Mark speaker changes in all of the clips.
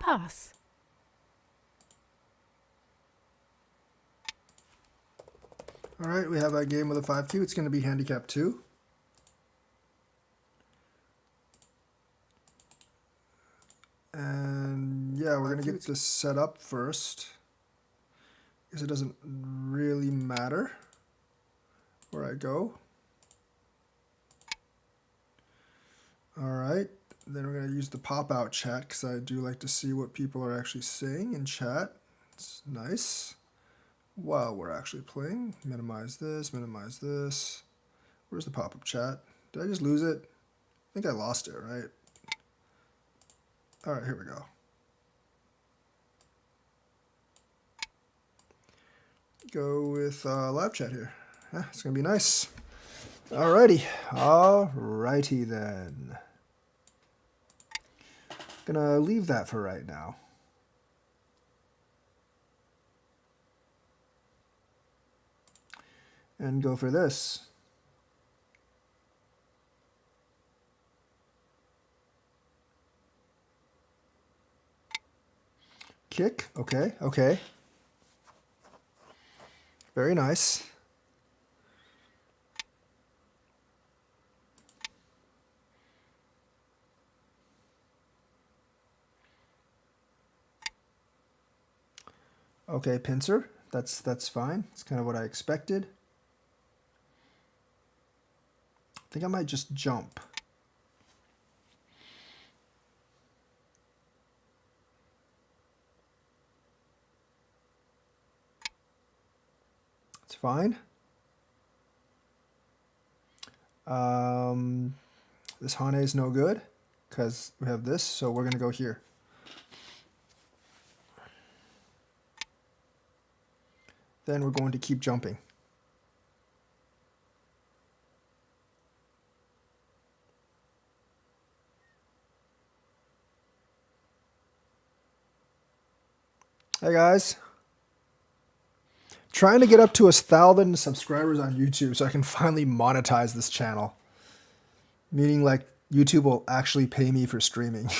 Speaker 1: pass.
Speaker 2: All right, we have a game with a 5Q. It's going to be handicap 2. And yeah, we're going to get this set up first, because it doesn't really matter where I go. All right, then we're going to use the pop-out chat, because I do like to see what people are actually saying in chat. It's nice. While we're actually playing, minimize this, minimize this. Where's the pop-up chat? Did I just lose it? I think I lost it, right? All right, here we go. Go with live chat here. Yeah, it's gonna be nice. Alrighty, alrighty then. Gonna leave that for right now. And go for this. Kick, okay, okay. Very nice. Okay, pincer. That's fine. It's kind of what I expected. I think I might just jump. It's fine. This Hane is no good because we have this, so we're gonna go here. Then we're going to keep jumping. Hey guys. Trying to get up to 1,000 subscribers on YouTube so I can finally monetize this channel. Meaning like YouTube will actually pay me for streaming.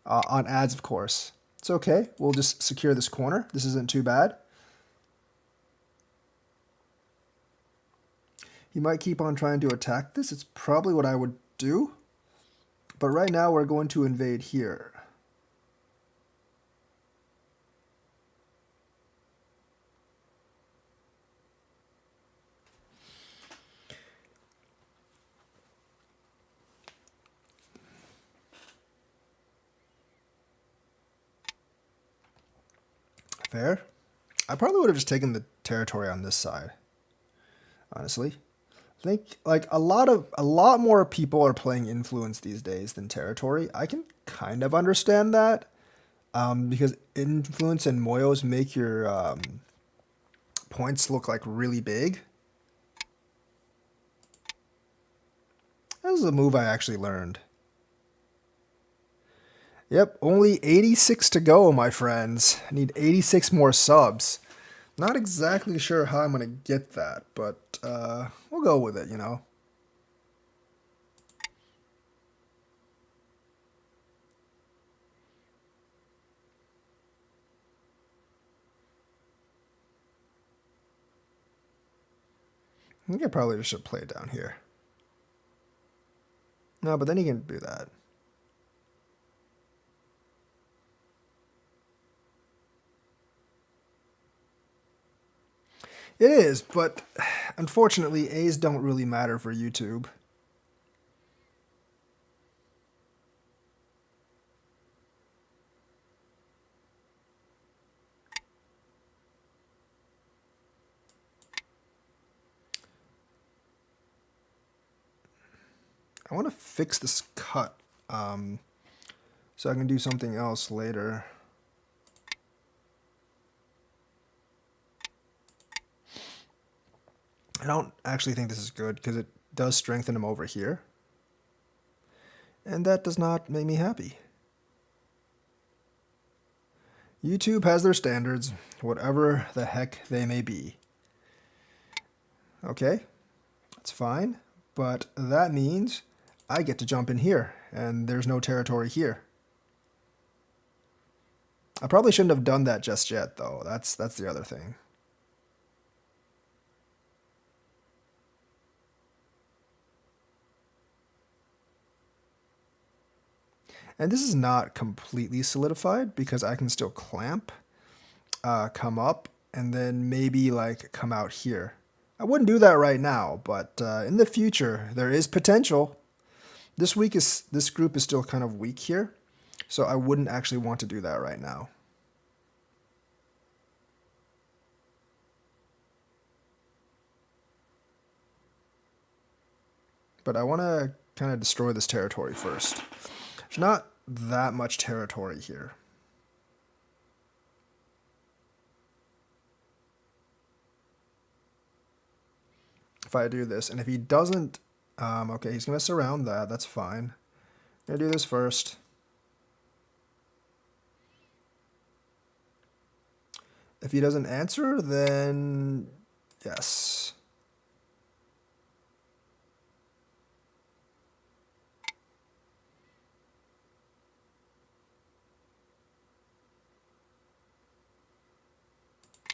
Speaker 2: On ads, of course. It's okay. We'll just secure this corner. This isn't too bad. He might keep on trying to attack this. It's probably what I would do. But right now we're going to invade here. Fair. I probably would have just taken the territory on this side. Honestly. I think like a lot more people are playing influence these days than territory. I can kind of understand that. Because influence and moyos make your points look like really big. This is a move I actually learned. Yep, only 86 to go, my friends. I need 86 more subs. Not exactly sure how I'm going to get that, but we'll go with it, you know. I think I probably just should play it down here. No, but then he can do that. It is, but unfortunately, A's don't really matter for YouTube. I want to fix this cut so I can do something else later. I don't actually think this is good because it does strengthen him over here. And that does not make me happy. YouTube has their standards, whatever the heck they may be. Okay, that's fine, but that means I get to jump in here, and there's no territory here. I probably shouldn't have done that just yet, though. That's the other thing. And this is not completely solidified because I can still clamp, come up, and then maybe like come out here. I wouldn't do that right now, but in the future there is potential. This group is still kind of weak here, so I wouldn't actually want to do that right now. But I want to kind of destroy this territory first. There's not that much territory here. If I do this, and if he doesn't, okay, he's going to surround that. That's fine. I'm going to do this first. If he doesn't answer, then yes.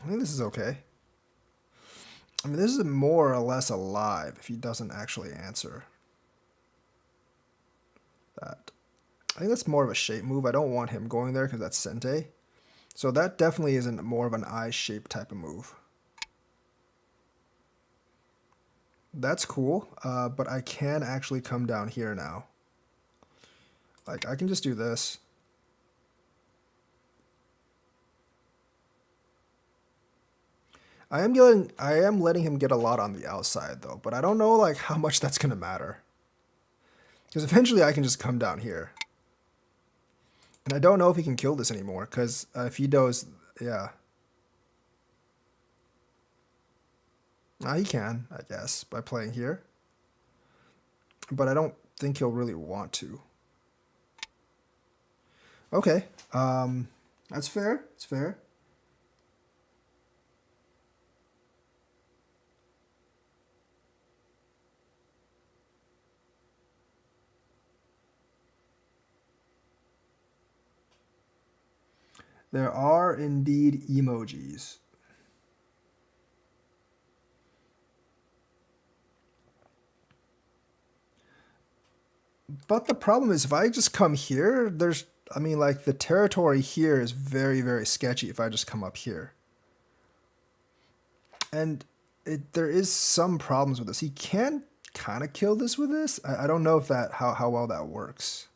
Speaker 2: I think this is okay. I mean, this is more or less alive if he doesn't actually answer that. I think that's more of a shape move. I don't want him going there because that's Sente. So that definitely isn't more of an eye shape type of move. That's cool, but I can actually come down here now. Like, I can just do this. I am letting him get a lot on the outside though, but I don't know like how much that's gonna matter. Because eventually I can just come down here. And I don't know if he can kill this anymore, because if he does, yeah. He can, I guess, by playing here. But I don't think he'll really want to. Okay, that's fair, it's fair. There are indeed emojis. But the problem is if I just come here, I mean, like, the territory here is very, very sketchy if I just come up here. And there is some problems with this. He can kind of kill this with this. I don't know if how well that works.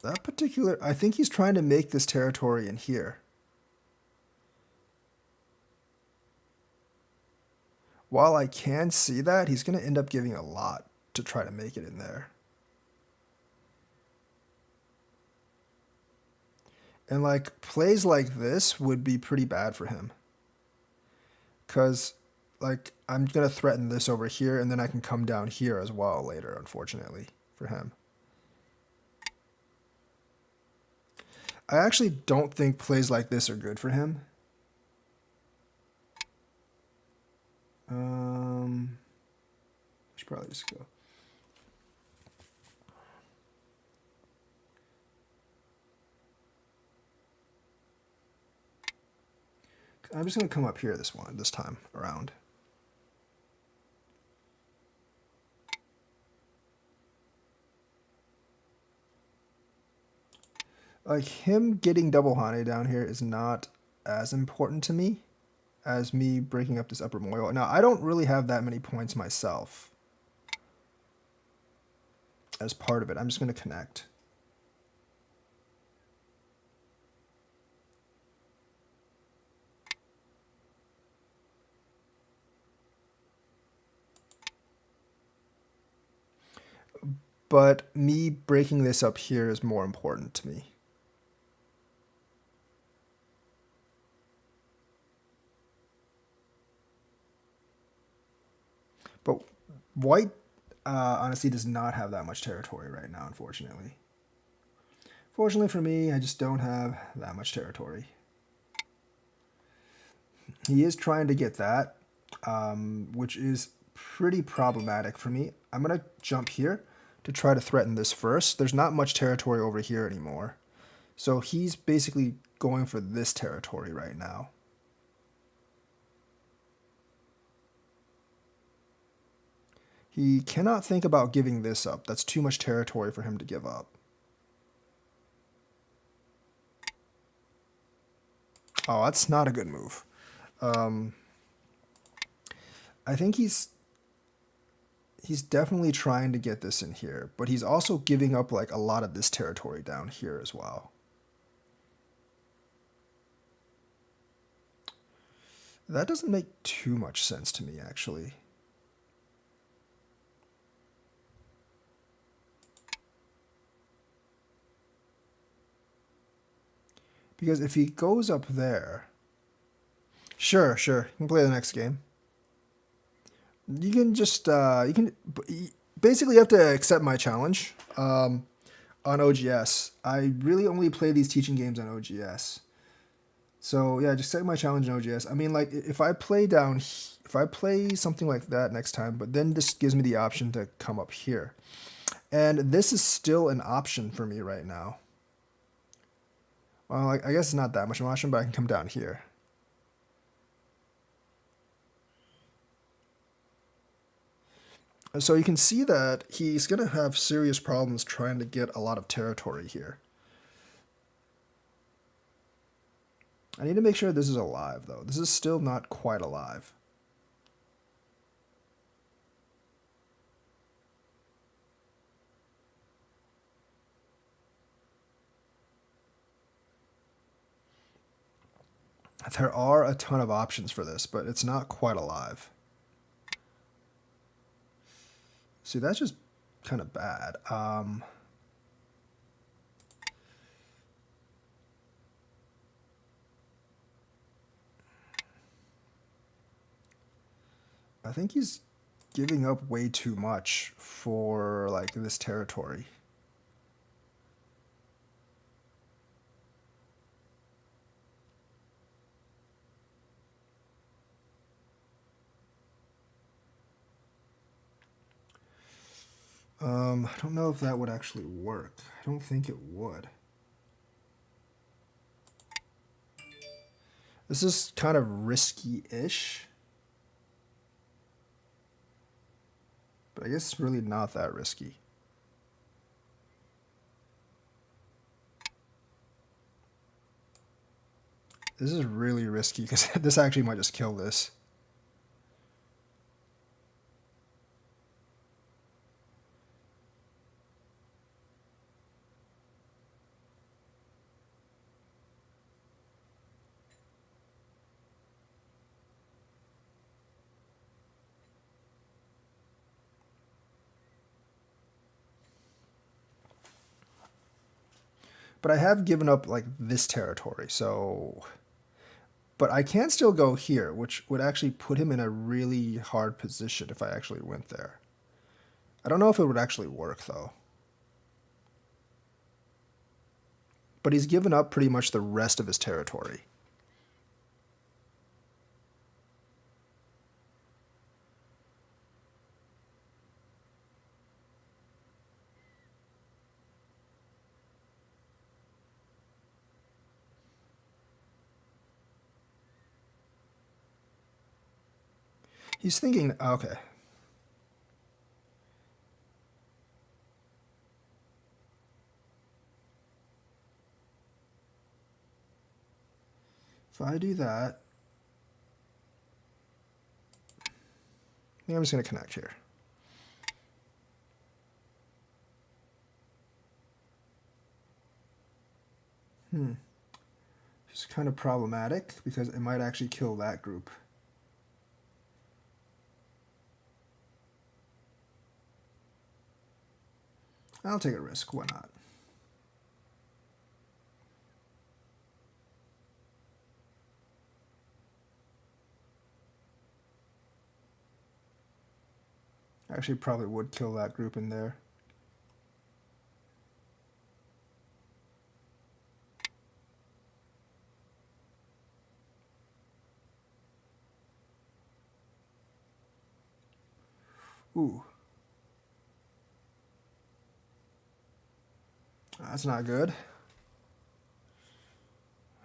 Speaker 2: That particular, I think he's trying to make this territory in here. While I can see that, he's going to end up giving a lot to try to make it in there. And like plays like this would be pretty bad for him. Because like I'm going to threaten this over here and then I can come down here as well later, unfortunately, for him. I actually don't think plays like this are good for him. I should probably just go. I'm just going to come up here this time around. Like, him getting double Hane down here is not as important to me as me breaking up this upper Moyo. Now, I don't really have that many points myself as part of it. I'm just going to connect. But me breaking this up here is more important to me. But white honestly does not have that much territory right now, unfortunately. Fortunately for me, I just don't have that much territory. He is trying to get that. which is pretty problematic for me. I'm going to jump here to try to threaten this first. There's not much territory over here anymore. So he's basically going for this territory right now. He cannot think about giving this up. That's too much territory for him to give up. Oh, that's not a good move. I think he's definitely trying to get this in here, but he's also giving up like a lot of this territory down here as well. That doesn't make too much sense to me, actually. Because if he goes up there... Sure, you can play the next game. You can just, basically you have to accept my challenge on OGS. I really only play these teaching games on OGS. So yeah, just accept my challenge on OGS. I mean, like, if I play something like that next time, but then this gives me the option to come up here. And this is still an option for me right now. Well, I guess it's not that much of an option, but I can come down here. So you can see that he's going to have serious problems trying to get a lot of territory here. I need to make sure this is alive, though. This is still not quite alive. There are a ton of options for this, but it's not quite alive. See, that's just kind of bad. I think he's giving up way too much for like this territory. I don't know if that would actually work. I don't think it would. This is kind of risky-ish. But I guess it's really not that risky. This is really risky because this actually might just kill this. But I have given up like this territory, so... But I can still go here, which would actually put him in a really hard position if I actually went there. I don't know if it would actually work, though. But he's given up pretty much the rest of his territory. He's thinking, okay. If I do that, I think I'm just going to connect here. It's kind of problematic because it might actually kill that group. I'll take a risk, why not? Actually, probably would kill that group in there. Ooh. That's not good.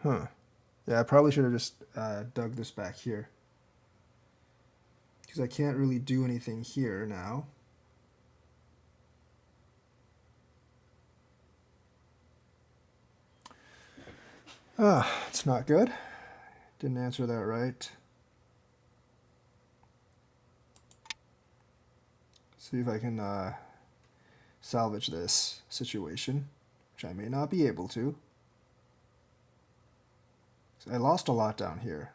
Speaker 2: Huh. Yeah, I probably should have just dug this back here. Because I can't really do anything here now. Ah, it's not good. Didn't answer that right. See if I can salvage this situation, which I may not be able to. I lost a lot down here.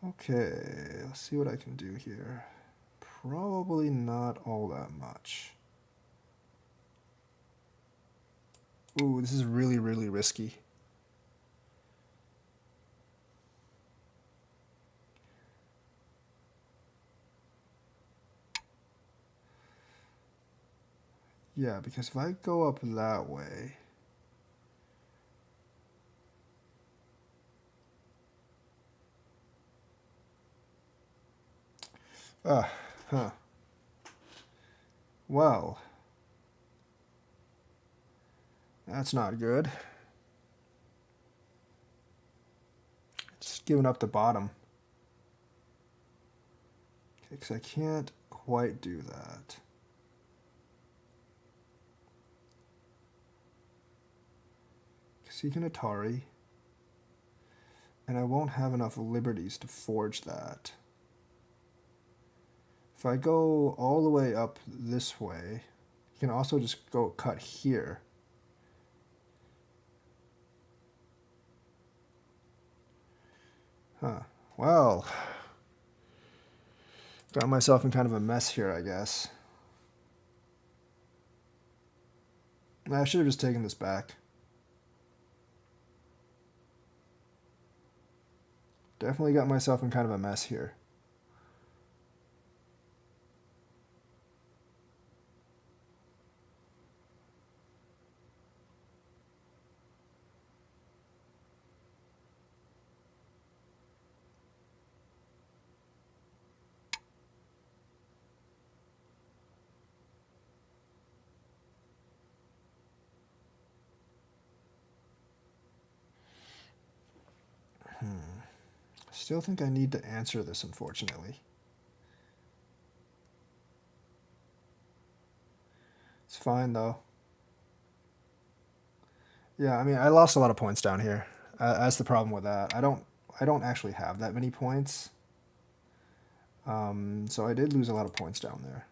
Speaker 2: Okay, let's see what I can do here. Probably not all that much. Ooh, this is really, really risky. Yeah, because if I go up that way... Huh. Well, that's not good. It's giving up the bottom. Because I can't quite do that. Because he can Atari. And I won't have enough liberties to forge that. If I go all the way up this way, you can also just go cut here. Huh. Well, got myself in kind of a mess here, I guess. I should have just taken this back. Definitely got myself in kind of a mess here. Still think I need to answer this, unfortunately. It's fine, though. Yeah, I mean, I lost a lot of points down here. That's the problem with that. I don't actually have that many points. So I did lose a lot of points down there.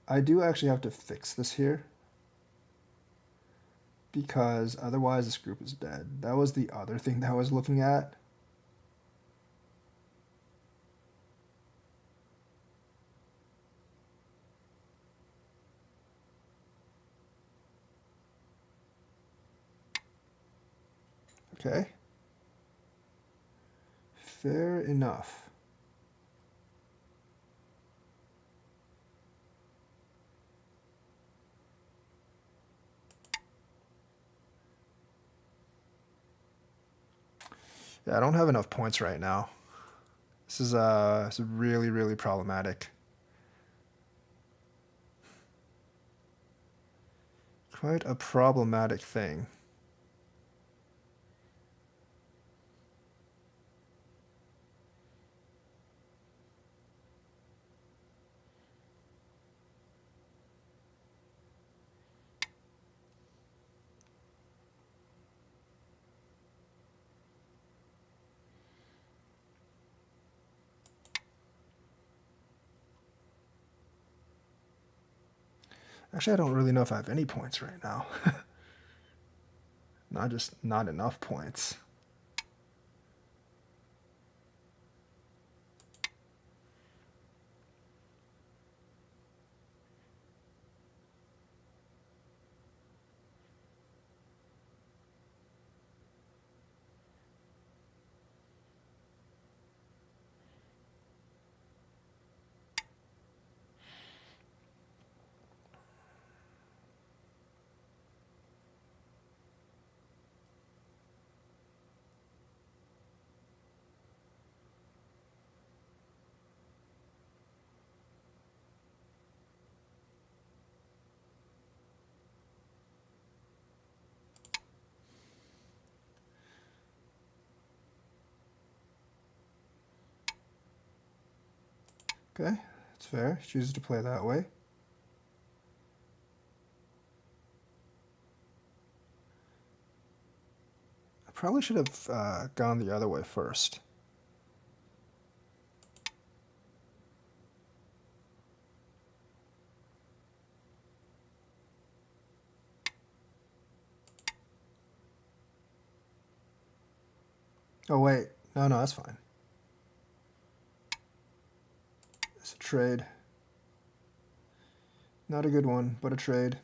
Speaker 2: I do actually have to fix this here, because otherwise this group is dead. That was the other thing that I was looking at. Okay. Fair enough. Yeah, I don't have enough points right now. This is really, really problematic. Quite a problematic thing. Actually, I don't really know if I have any points right now. Not enough points. Okay, that's fair. He chooses to play that way. I probably should have gone the other way first. Oh wait, no, that's fine. It's a trade. Not a good one, but a trade.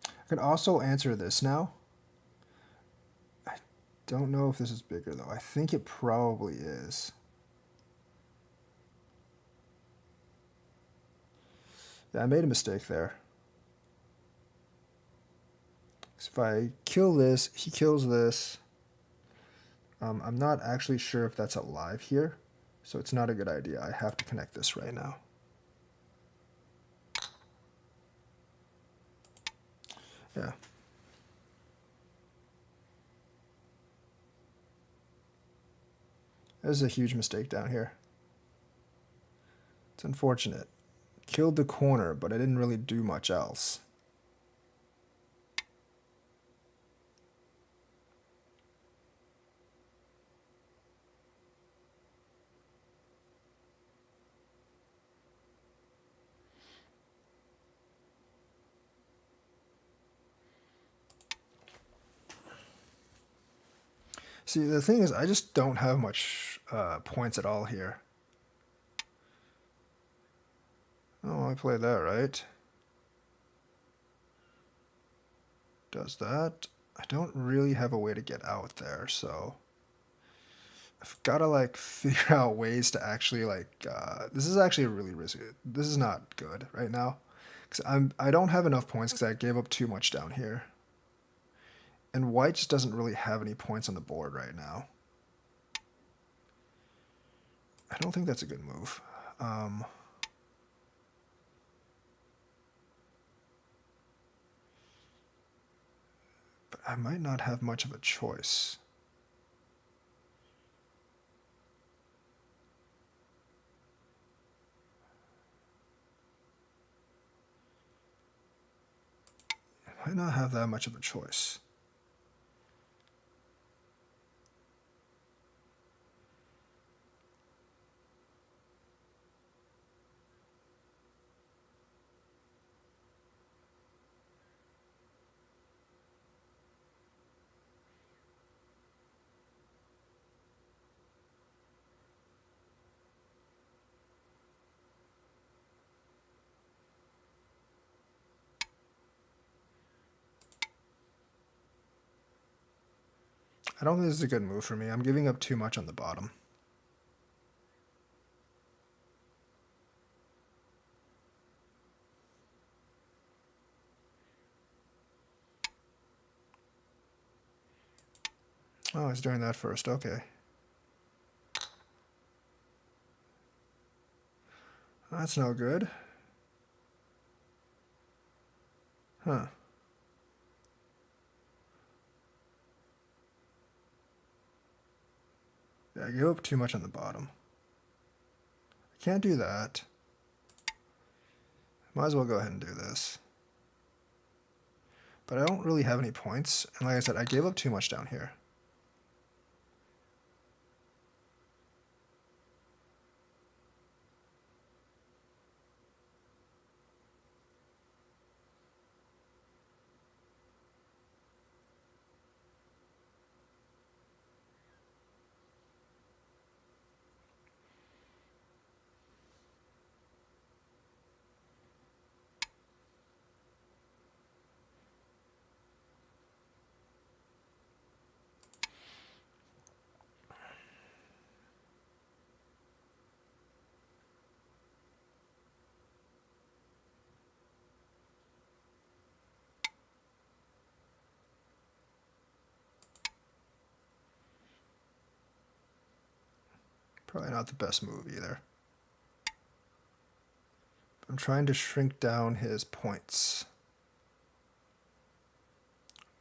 Speaker 2: I can also answer this now. I don't know if this is bigger though. I think it probably is. Yeah, I made a mistake there. So if I kill this, he kills this. I'm not actually sure if that's alive here, so it's not a good idea. I have to connect this right now. Yeah. There's a huge mistake down here. It's unfortunate. Killed the corner, but I didn't really do much else. See, the thing is, I just don't have much points at all here. Oh, I played that right. Does that. I don't really have a way to get out there, so I've got to like figure out ways to actually like. This is actually really risky. This is not good right now, because I don't have enough points because I gave up too much down here, and white just doesn't really have any points on the board right now. I don't think that's a good move. But I might not have much of a choice. I might not have that much of a choice. I don't think this is a good move for me. I'm giving up too much on the bottom. Oh, he's doing that first. Okay. That's no good. Huh. Yeah, I gave up too much on the bottom. I can't do that. Might as well go ahead and do this. But I don't really have any points. And like I said, I gave up too much down here. Probably not the best move either. I'm trying to shrink down his points,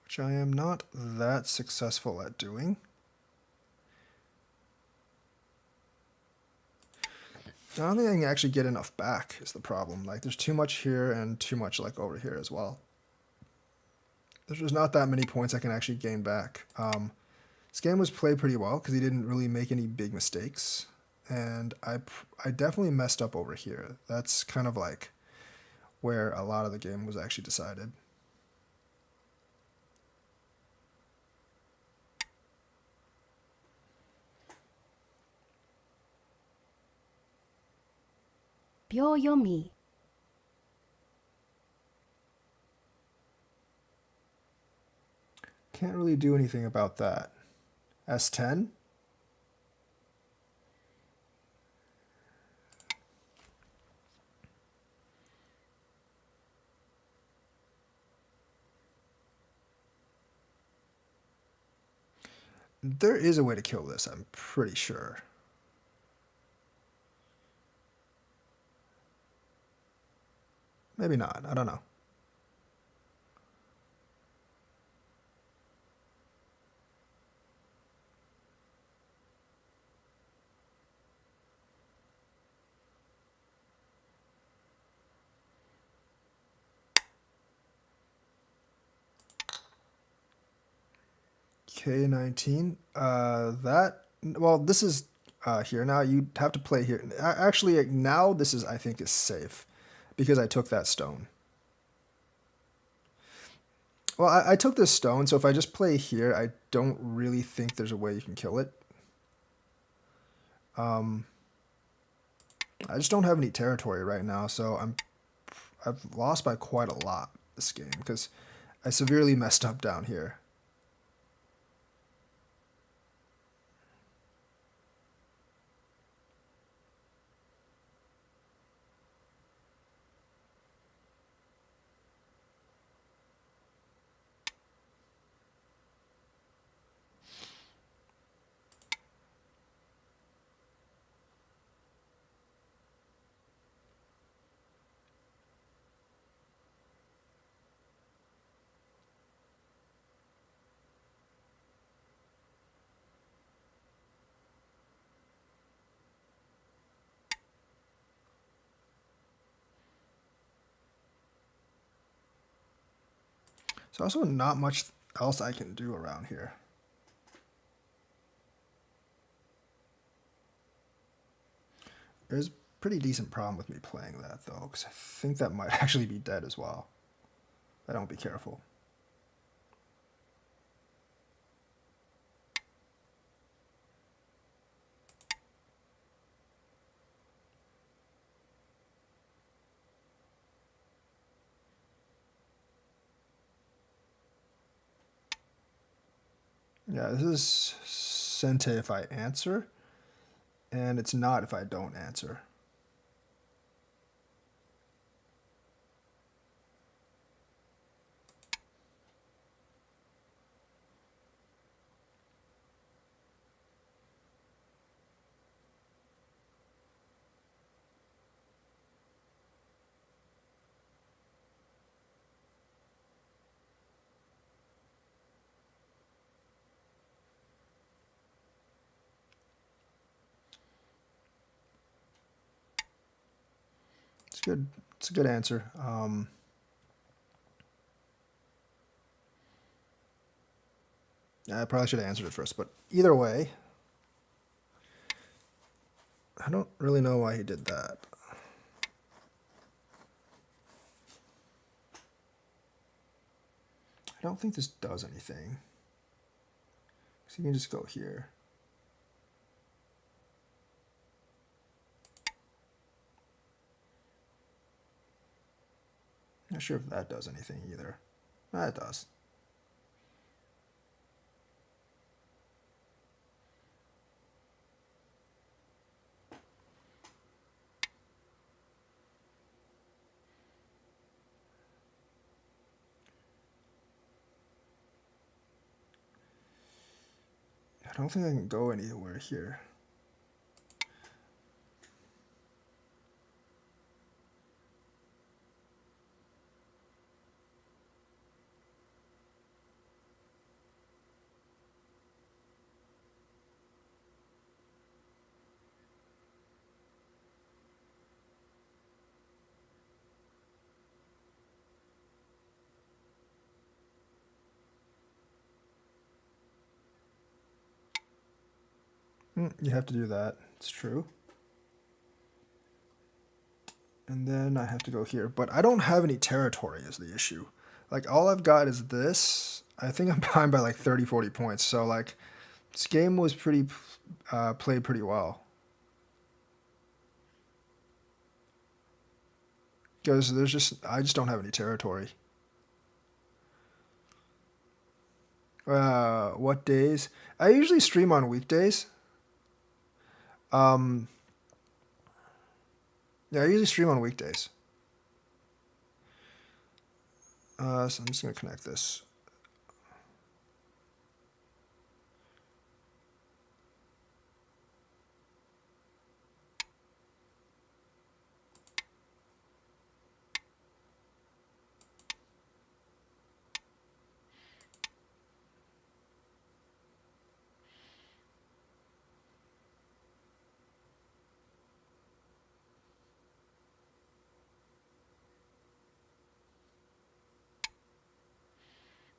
Speaker 2: which I am not that successful at doing. I don't think I can actually get enough back is the problem. Like there's too much here and too much like over here as well. There's just not that many points I can actually gain back. This game was played pretty well because he didn't really make any big mistakes. And I definitely messed up over here. That's kind of like where a lot of the game was actually decided.
Speaker 1: Byoyomi.
Speaker 2: Can't really do anything about that. S10? There is a way to kill this, I'm pretty sure. Maybe not, I don't know. K19. Well, this is here now. You have to play here. Actually, now this is I think is safe because I took that stone. Well, I took this stone, so if I just play here, I don't really think there's a way you can kill it. I just don't have any territory right now, so I've lost by quite a lot this game because I severely messed up down here. So also not much else I can do around here. There's a pretty decent problem with me playing that though, because I think that might actually be dead as well. I don't be careful. Yeah, this is Sente if I answer, and it's not if I don't answer. It's good. It's a good answer. I probably should have answered it first, but either way, I don't really know why he did that. I don't think this does anything. So you can just go here. Not sure if that does anything either. It does. I don't think I can go anywhere here. You have to do that. It's true. And then I have to go here. But I don't have any territory is the issue. Like, all I've got is this. I think I'm behind by like 30, 40 points. So, like, this game was played pretty well. Because I just don't have any territory. What days? I usually stream on weekdays. Um, yeah, I usually stream on weekdays. So I'm just gonna connect this.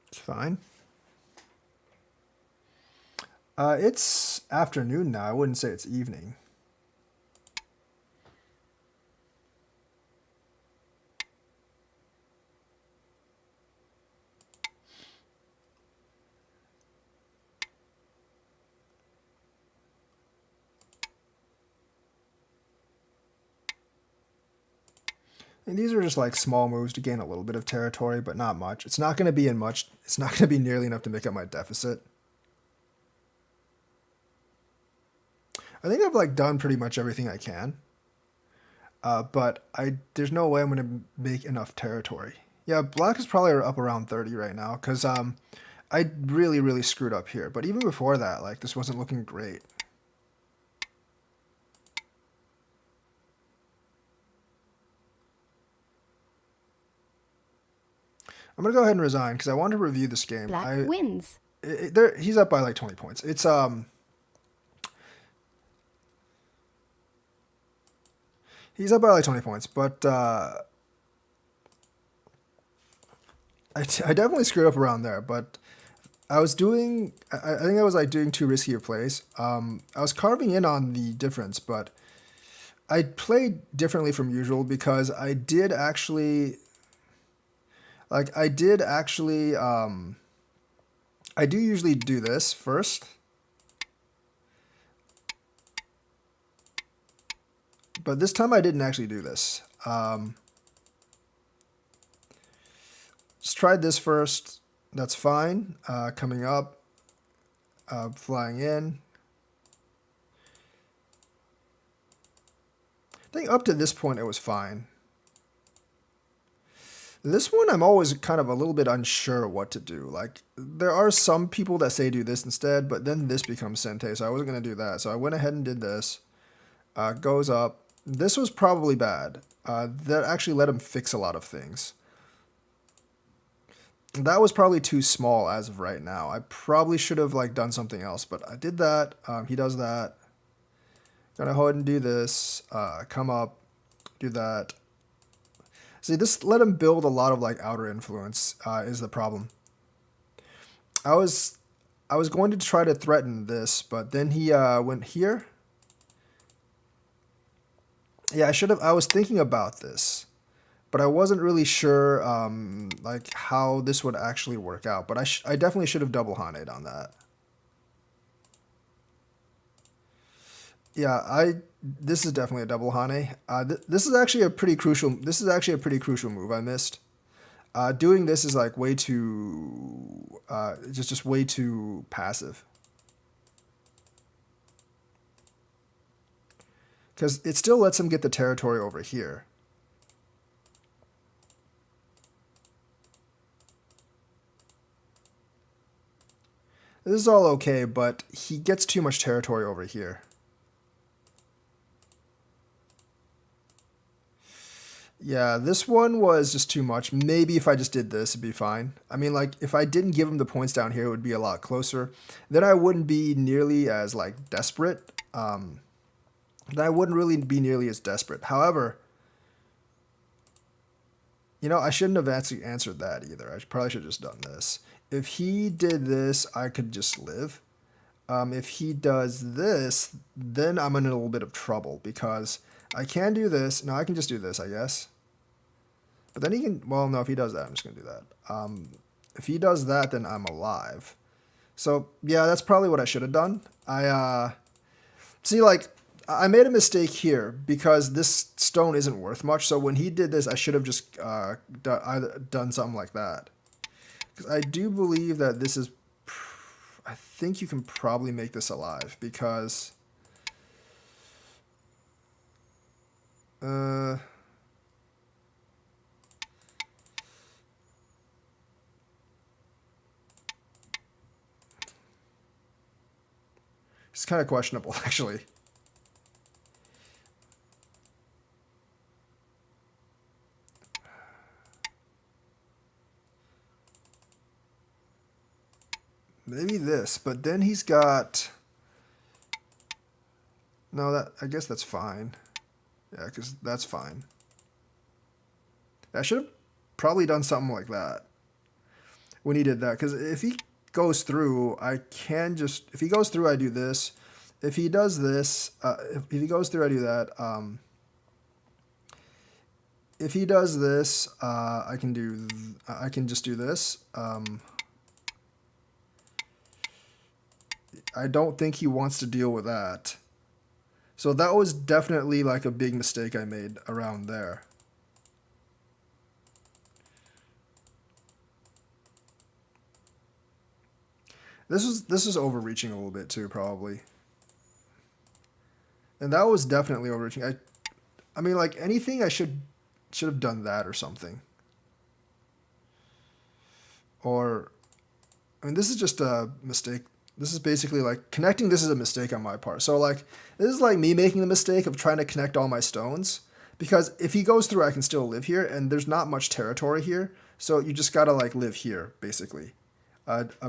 Speaker 2: It's fine. It's afternoon now. I wouldn't say it's evening. And these are just like small moves to gain a little bit of territory, but not much. It's not going to be in much. It's not going to be nearly enough to make up my deficit. I think I've like done pretty much everything I can. But there's no way I'm going to make enough territory. Yeah, black is probably up around 30 right now because I really, really screwed up here. But even before that, like, this wasn't looking great. I'm going to go ahead and resign because I want to review this game.
Speaker 1: Black wins.
Speaker 2: He's up by like 20 points. He's up by like 20 points, but I definitely screwed up around there, but I think I was like doing too risky a plays. I was carving in on the difference, but I played differently from usual because I do usually do this first. But this time I didn't actually do this. Just tried this first. That's fine. Coming up, flying in. I think up to this point it was fine. This one I'm always kind of a little bit unsure what to do. Like, there are some people that say do this instead, but then this becomes Sente, so I wasn't going to do that. So I went ahead and did this. Goes up. This was probably bad. That actually let him fix a lot of things. That was probably too small as of right now. I probably should have like done something else, but I did that. He does that. Gonna go ahead and do this. Come up, do that. See, this let him build a lot of like outer influence. Is the problem. I was going to try to threaten this, but then he went here. Yeah, I was thinking about this, but I wasn't really sure like how this would actually work out. But I definitely should have double Hane on that. Yeah, this is definitely a double Hane. This is actually a pretty crucial. This is actually a pretty crucial move I missed. Doing this is like way too just way too passive. Because it still lets him get the territory over here. This is all okay, but he gets too much territory over here. Yeah, this one was just too much. Maybe if I just did this, it'd be fine. I mean, like, if I didn't give him the points down here, it would be a lot closer. Then I wouldn't be nearly as, like, desperate. Then I wouldn't really be nearly as desperate. However, you know, I shouldn't have actually answered that either. I probably should have just done this. If he did this, I could just live. If he does this, then I'm in a little bit of trouble because I can do this. No, I can just do this, I guess. But then he can, well, no, if he does that, I'm just going to do that. If he does that, then I'm alive. So, yeah, that's probably what I should have done. See, like, I made a mistake here because this stone isn't worth much. So when he did this, I should have just either done something like that. Because I do believe that this is, I think you can probably make this alive because, it's kind of questionable, actually. Maybe this, but then he's got... No, that I guess that's fine. Yeah, because that's fine. I should have probably done something like that when he did that. Because if he goes through, I can just... If he goes through, I do this. If he does this, if he goes through, I do that. If he does this, I can just do this. I don't think he wants to deal with that. So that was definitely like a big mistake I made around there. This is overreaching a little bit too, probably. And that was definitely overreaching. I mean, like anything, I should have done that or something. Or, I mean, this is just a mistake. This is basically like connecting. This is a mistake on my part. So like, this is like me making the mistake of trying to connect all my stones. Because if he goes through, I can still live here, and there's not much territory here. So you just gotta like live here, basically.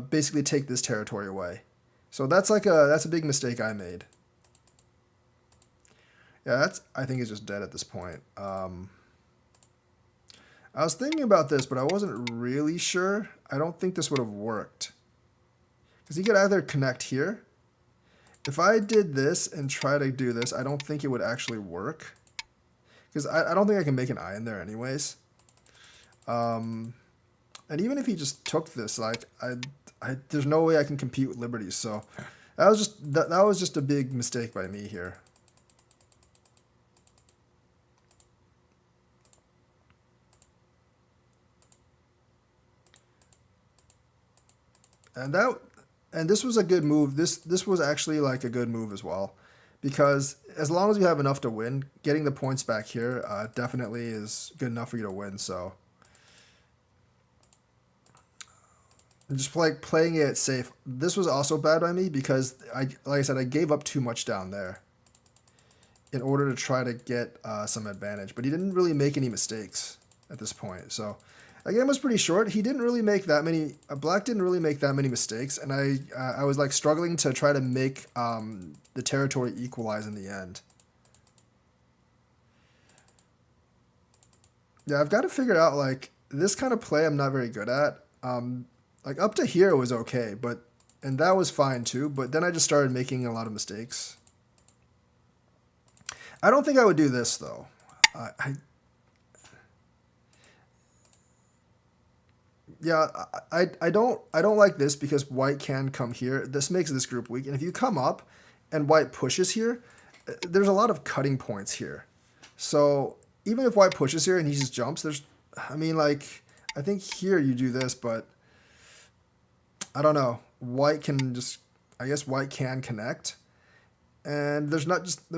Speaker 2: Basically take this territory away. So that's a big mistake I made. Yeah, I think it's just dead at this point. I was thinking about this, but I wasn't really sure. I don't think this would have worked. Because he could either connect here. If I did this and try to do this, I don't think it would actually work. Because I don't think I can make an eye in there anyways. And even if he just took this, like, there's no way I can compete with Liberty. So that was just a big mistake by me here. And this was a good move. This was actually like a good move as well, because as long as you have enough to win, getting the points back here definitely is good enough for you to win. So just playing it safe. This was also bad by me because like I said, I gave up too much down there in order to try to get some advantage. But he didn't really make any mistakes at this point. So the game was pretty short. He didn't really make that many. Black didn't really make that many mistakes, and I was like struggling to try to make the territory equalize in the end. Yeah, I've got to figure out like this kind of play. I'm not very good at. Like up to here it was okay, and that was fine too. But then I just started making a lot of mistakes. I don't think I would do this though. Yeah, I don't like this because white can come here. This makes this group weak. And if you come up and white pushes here, there's a lot of cutting points here. So even if white pushes here and he just jumps, I mean, like, I think here you do this, but I don't know. I guess white can connect. And there's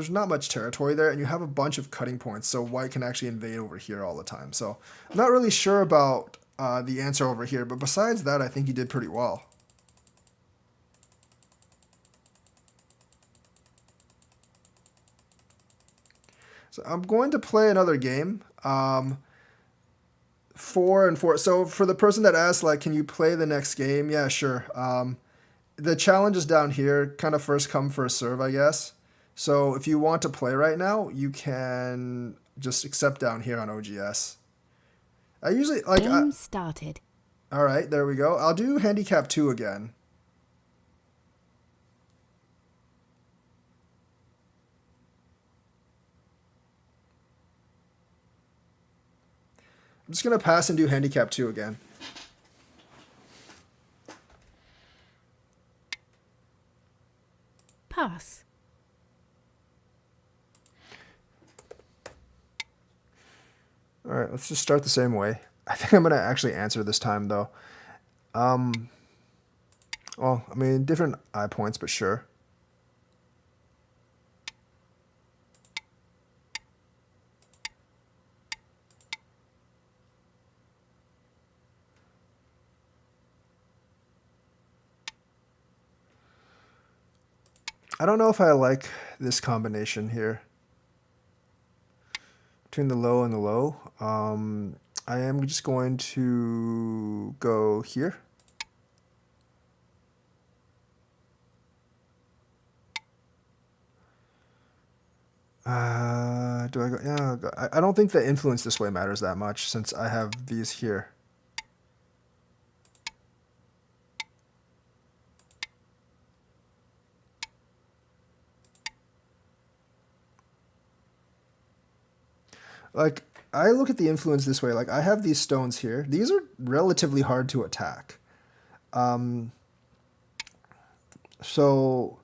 Speaker 2: not much territory there, and you have a bunch of cutting points, so white can actually invade over here all the time. So I'm not really sure about the answer over here, but besides that, I think he did pretty well. So I'm going to play another game. 4-4. So for the person that asked, like, can you play the next game? Yeah, sure. The challenge is down here, kind of first come, first serve, I guess. So if you want to play right now, you can just accept down here on OGS. I usually like.
Speaker 1: Game started.
Speaker 2: All right, there we go. I'll do handicap 2 again. I'm just going to pass and do handicap 2 again.
Speaker 1: Pass.
Speaker 2: All right, let's just start the same way. I think I'm going to actually answer this time, though. Well, I mean, different eye points, but sure. I don't know if I like this combination here. Between the low and the low. I am just going to go here. Do I go? Yeah, I'll go. I don't think the influence this way matters that much since I have these here. Like, I look at the influence this way. Like, I have these stones here. These are relatively hard to attack. So,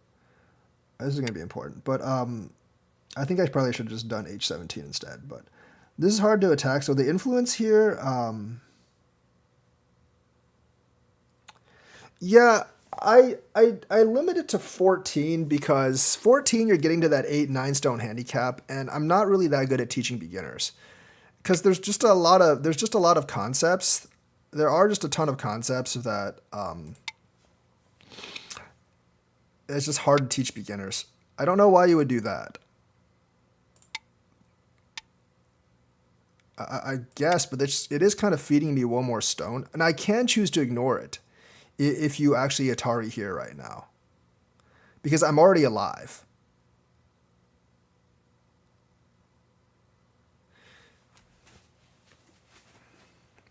Speaker 2: this is going to be important. But I think I probably should have just done h17 instead. But this is hard to attack. So the influence here... yeah, I limit it to 14 because 14 you're getting to that 8-9 stone handicap, and I'm not really that good at teaching beginners because there's just a lot of concepts. There are just a ton of concepts that it's just hard to teach beginners. I don't know why you would do that. I guess, but it is kind of feeding me one more stone, and I can choose to ignore it if you actually Atari here right now, because I'm already alive.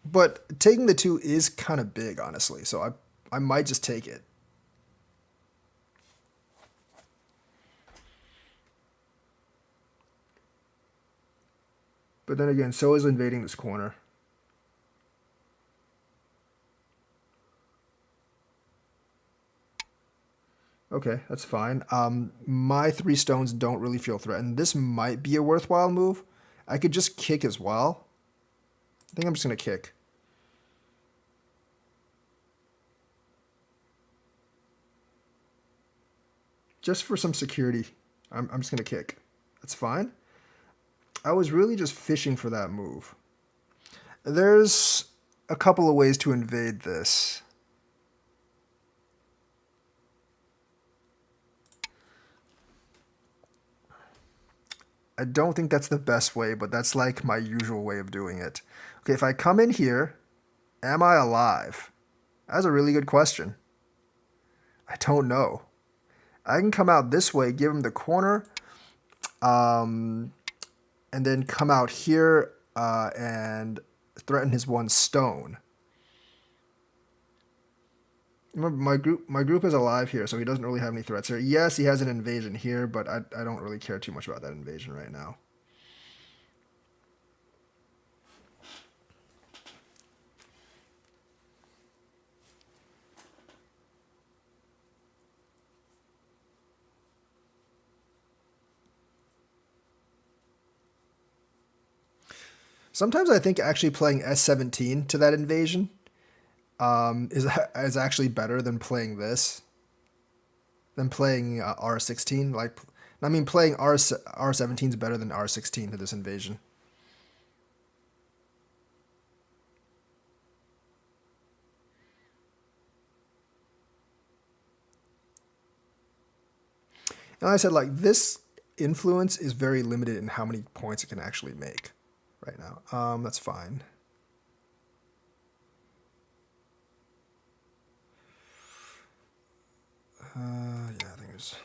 Speaker 2: But taking the 2 is kind of big, honestly, so I might just take it. But then again, so is invading this corner. Okay, that's fine. My 3 stones don't really feel threatened. This might be a worthwhile move. I could just kick as well. I think I'm just going to kick. Just for some security, I'm just going to kick. That's fine. I was really just fishing for that move. There's a couple of ways to invade this. I don't think that's the best way, but that's like my usual way of doing it. Okay, if I come in here, am I alive? That's a really good question. I don't know. I can come out this way, give him the corner, and then come out here and threaten his 1 stone. Remember, my group is alive here, so he doesn't really have any threats here. Yes, he has an invasion here, but I don't really care too much about that invasion right now. Sometimes I think actually playing S17 to that invasion is actually better than playing this, than playing R16. Like, I mean, playing R17 is better than R16 to this invasion. And like I said, like, this influence is very limited in how many points it can actually make right now. That's fine. Yeah, I think it's...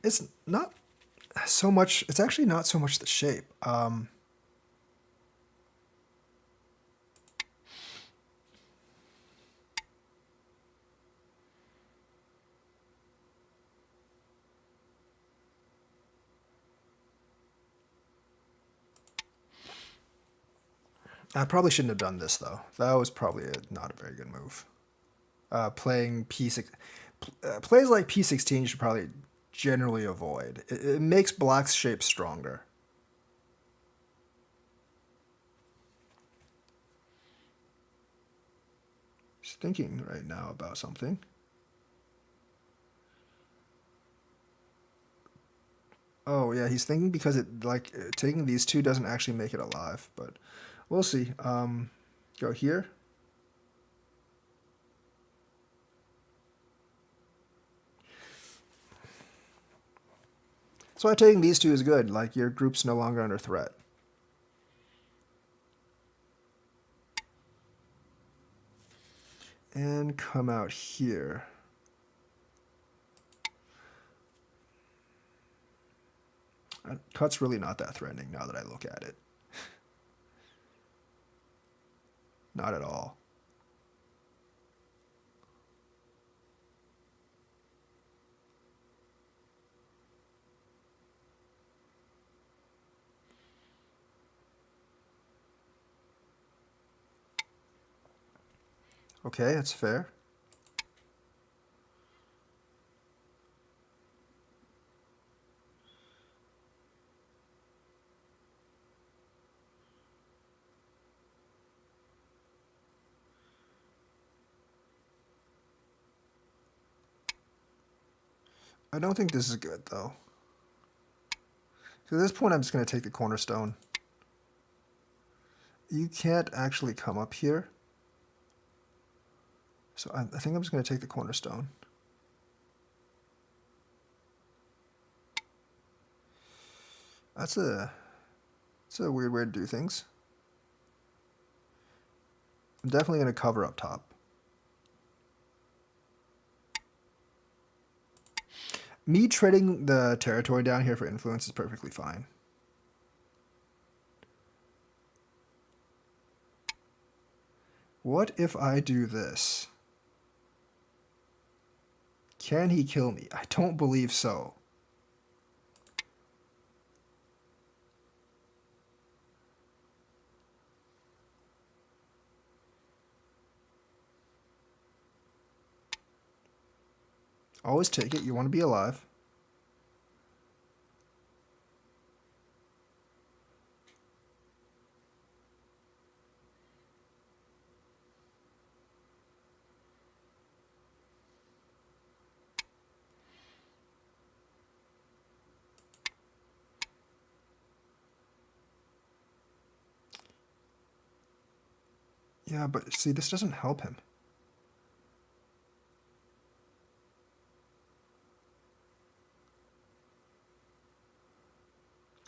Speaker 2: It's not so much... It's actually not so much the shape. I probably shouldn't have done this, though. That was probably not a very good move. Playing plays like p16 you should probably generally avoid. It makes black's shape stronger. He's thinking right now about something. Oh yeah, he's thinking because taking these two doesn't actually make it alive, but we'll see. Go here. So taking these two is good. Like your group's no longer under threat. And come out here. Cut's really not that threatening now that I look at it. Not at all. Okay, that's fair. I don't think this is good, though. So at this point, I'm just going to take the cornerstone. You can't actually come up here. So I think I'm just going to take the cornerstone. That's a weird way to do things. I'm definitely going to cover up top. Me trading the territory down here for influence is perfectly fine. What if I do this? Can he kill me? I don't believe so. Always take it. You want to be alive. Yeah, but see, this doesn't help him.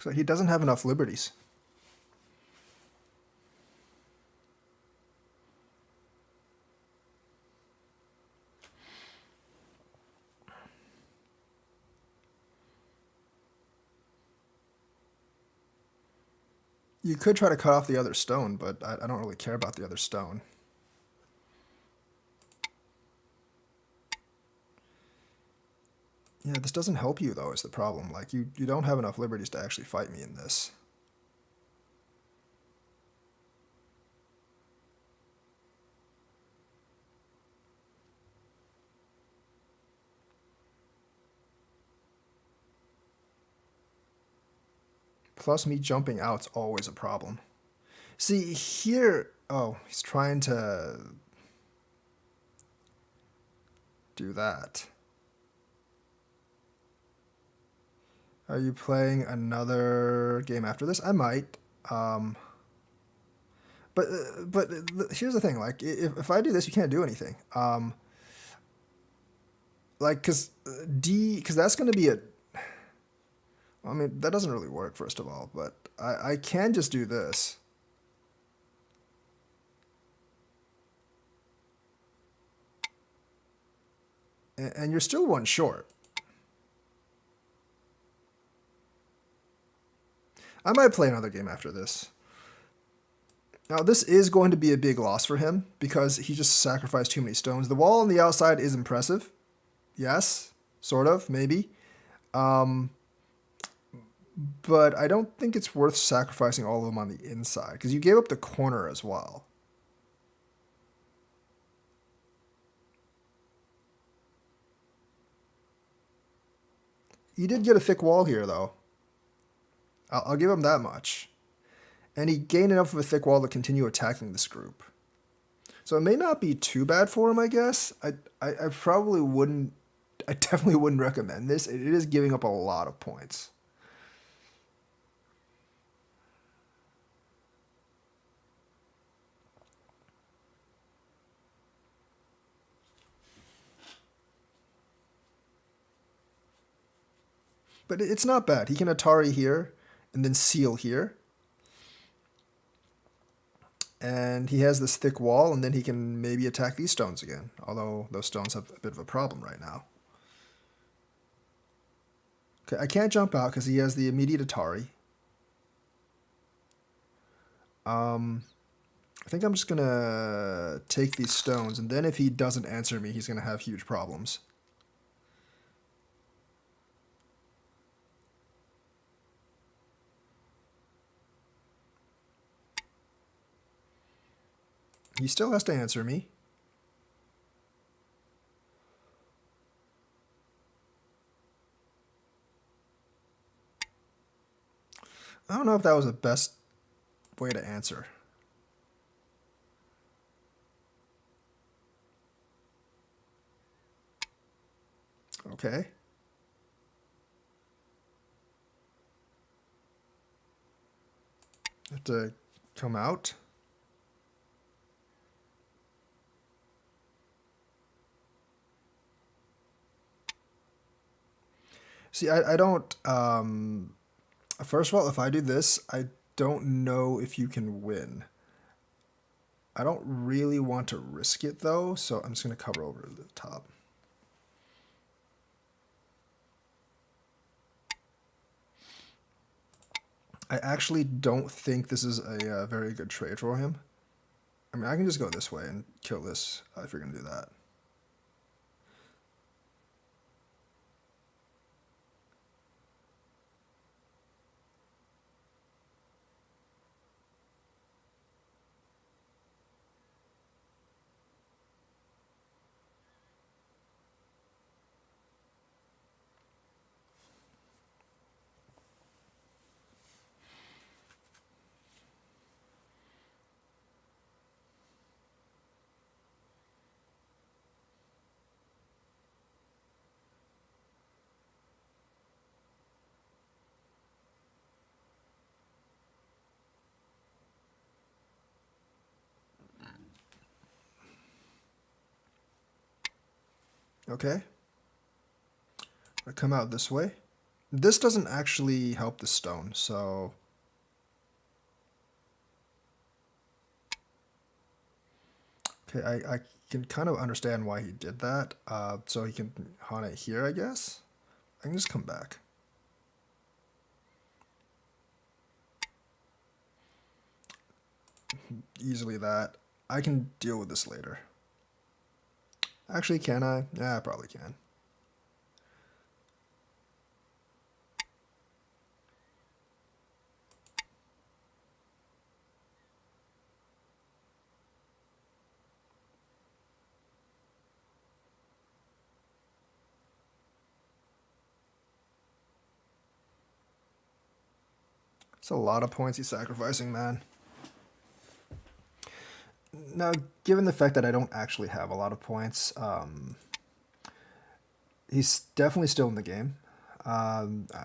Speaker 2: So he doesn't have enough liberties. You could try to cut off the other stone, but I don't really care about the other stone. Yeah, this doesn't help you, though, is the problem. Like, you don't have enough liberties to actually fight me in this. Plus, me jumping out's always a problem. See, here... Oh, he's trying to do that. Are you playing another game after this? I might. But here's the thing. Like, if I do this, you can't do anything. Like, because that's going to be a... I mean, that doesn't really work, first of all. But I can just do this. And you're still one short. I might play another game after this. Now, this is going to be a big loss for him because he just sacrificed too many stones. The wall on the outside is impressive. Yes, sort of, maybe. but I don't think it's worth sacrificing all of them on the inside, because you gave up the corner as well. He did get a thick wall here, though. I'll give him that much. And he gained enough of a thick wall to continue attacking this group. So it may not be too bad for him, I guess. I probably wouldn't... I definitely wouldn't recommend this. It is giving up a lot of points. But it's not bad. He can Atari here and then seal here. And he has this thick wall, and then he can maybe attack these stones again. Although those stones have a bit of a problem right now. Okay, I can't jump out because he has the immediate Atari. I think I'm just going to take these stones, and then if he doesn't answer me, he's going to have huge problems. He still has to answer me. I don't know if that was the best way to answer. Okay. Have to come out. See, I don't... first of all, if I do this, I don't know if you can win. I don't really want to risk it, though, so I'm just going to cover over the top. I actually don't think this is a very good trade for him. I mean, I can just go this way and kill this if you're going to do that. Okay. I come out this way. This doesn't actually help the stone, so... Okay, I can kind of understand why he did that. So he can haunt it here, I guess. I can just come back. Easily that. I can deal with this later. Actually, can I? Yeah, I probably can. It's a lot of points he's sacrificing, man. Now, given the fact that I don't actually have a lot of points, he's definitely still in the game.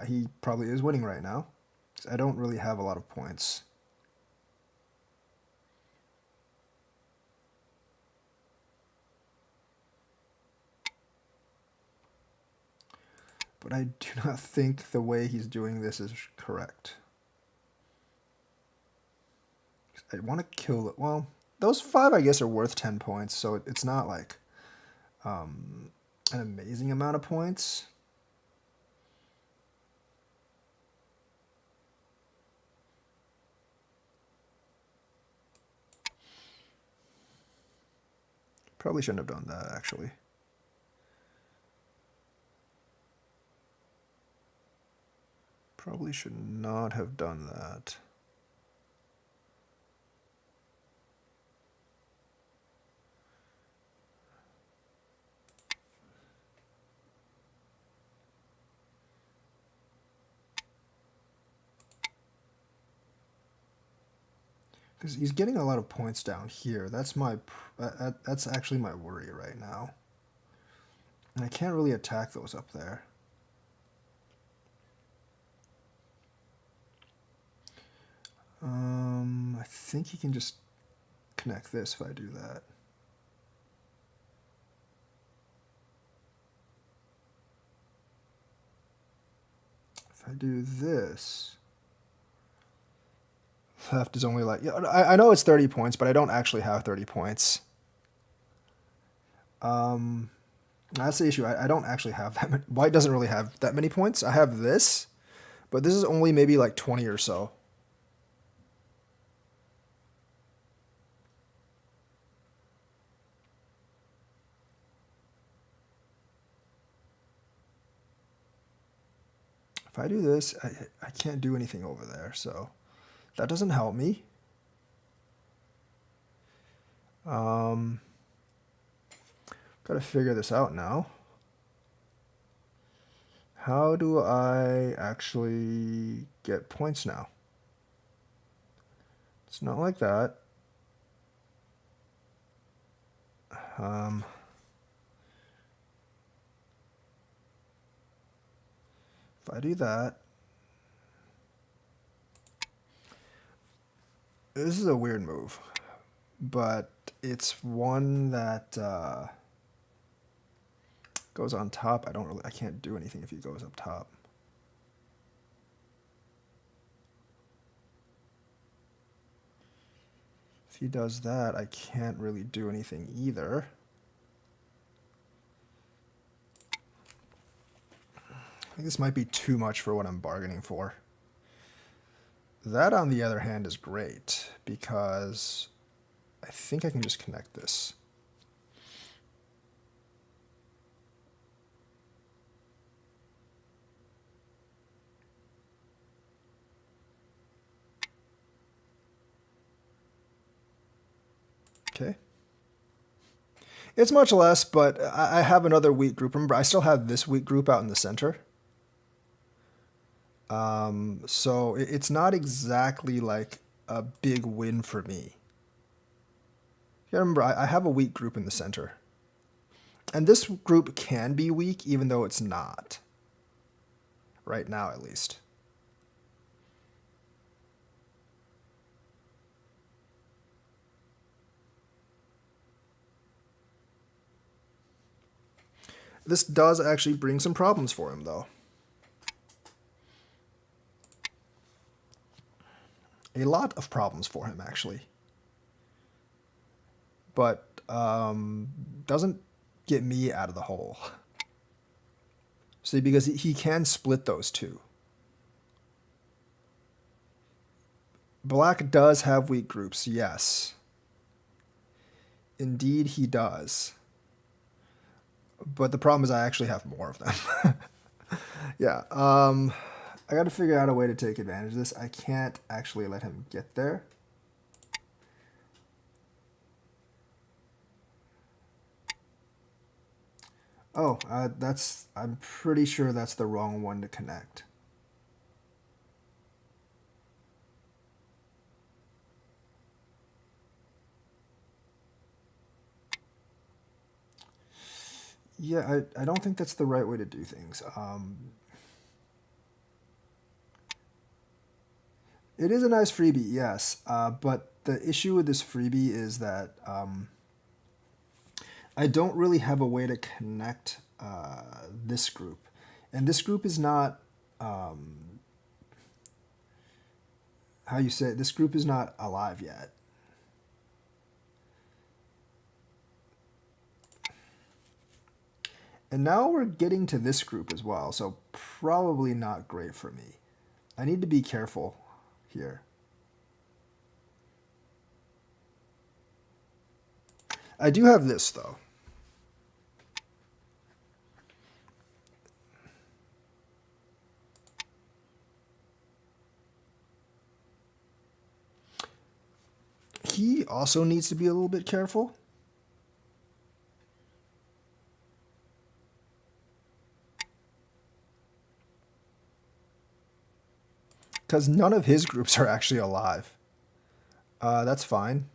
Speaker 2: He probably is winning right now. I don't really have a lot of points. But I do not think the way he's doing this is correct. I want to kill it. Well, those 5, I guess, are worth 10 points, so it's not like an amazing amount of points. Probably shouldn't have done that, actually. Probably should not have done that. Because he's getting a lot of points down here. That's that's actually my worry right now. And I can't really attack those up there. I think he can just connect this if I do that. If I do this, left is only like, yeah, I know it's 30 points, but I don't actually have 30 points. That's the issue. I don't actually have that many. White doesn't really have that many points. I have this, but this is only maybe like 20 or so. If I do this, I can't do anything over there, so that doesn't help me. Got to figure this out now. How do I actually get points now? It's not like that. If I do that, this is a weird move, but it's one that goes on top. I can't do anything if he goes up top. If he does that, I can't really do anything either. I think this might be too much for what I'm bargaining for. That, on the other hand, is great because I think I can just connect this. Okay. It's much less, but I have another weak group. Remember, I still have this weak group out in the center. So it's not exactly like a big win for me. Yeah, remember, I have a weak group in the center. And this group can be weak, even though it's not. Right now, at least. This does actually bring some problems for him, though. A lot of problems for him, actually. But doesn't get me out of the hole. See, because he can split those two. Black does have weak groups, yes. Indeed, he does. But the problem is I actually have more of them. Yeah, I got to figure out a way to take advantage of this. I can't actually let him get there. Oh, I'm pretty sure that's the wrong one to connect. Yeah, I don't think that's the right way to do things. It is a nice freebie, yes, but the issue with this freebie is that I don't really have a way to connect this group. And this group is not, how you say it, this group is not alive yet. And now we're getting to this group as well, so probably not great for me. I need to be careful here. I do have this, though. he also needs to be a little bit careful. Because none of his groups are actually alive. That's fine.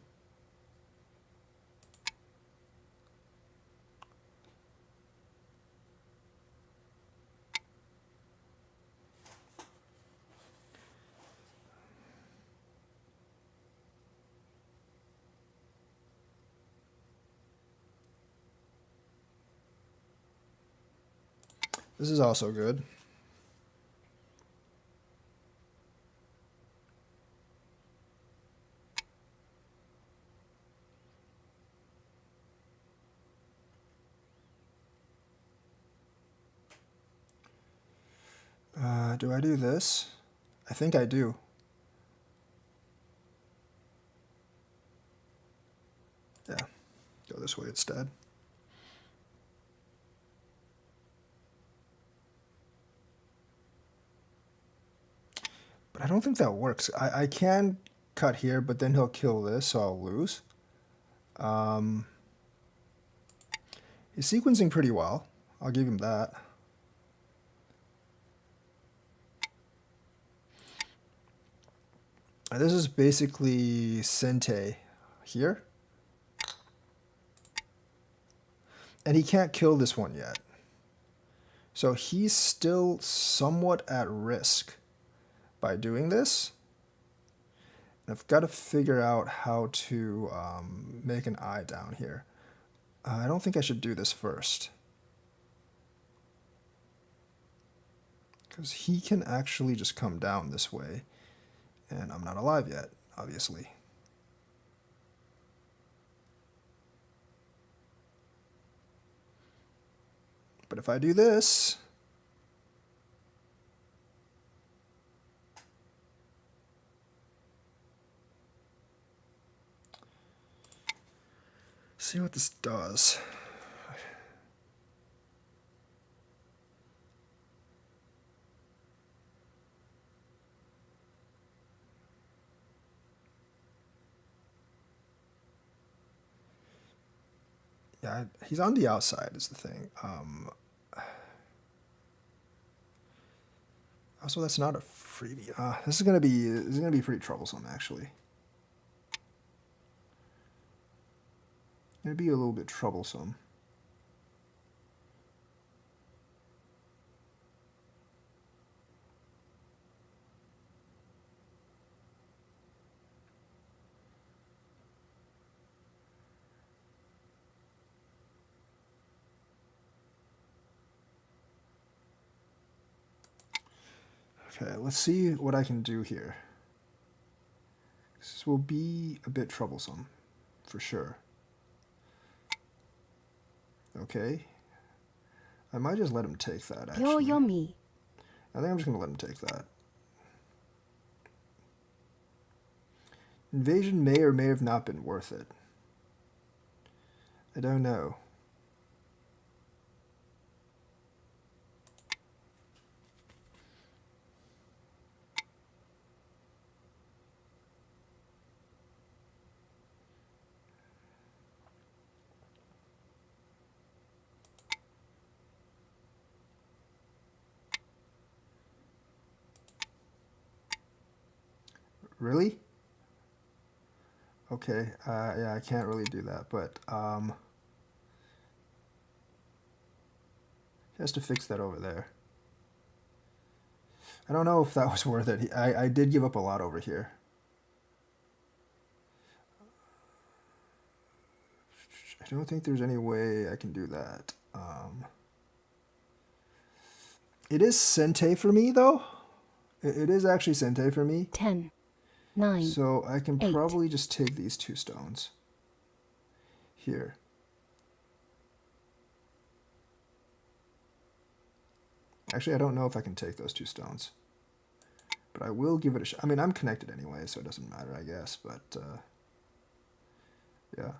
Speaker 2: This is also good. Do I do this? I think I do. Yeah, go this way instead. But I don't think that works. I can cut here, but then he'll kill this, so I'll lose. He's sequencing pretty well. I'll give him that. This is basically Sente here. And he can't kill this one yet. So he's still somewhat at risk by doing this. I've got to figure out how to make an eye down here. I don't think I should do this first. Because he can actually just come down this way. And I'm not alive yet, obviously. But if I do this, see what this does. Yeah, he's on the outside is the thing. Also, that's not a freebie. This is gonna be pretty troublesome, actually. Gonna be a little bit troublesome. Okay, let's see what I can do here. This will be a bit troublesome, for sure. Okay. I might just let him take that, actually.
Speaker 1: Yoyomi.
Speaker 2: I think I'm just going to let him take that. Invasion may or may have not been worth it. I don't know. Really? Okay, yeah, I can't really do that, but he has to fix that over there. I don't know if that was worth it. I did give up a lot over here. I don't think there's any way I can do that. It is Sente for me, though. It is actually Sente for me.
Speaker 1: 10, 9.
Speaker 2: So I can
Speaker 1: 8.
Speaker 2: probably just take these 2 stones here. Actually, I don't know if I can take those 2 stones. But I will give it a shot. I mean, I'm connected anyway, so it doesn't matter, I guess. But, yeah.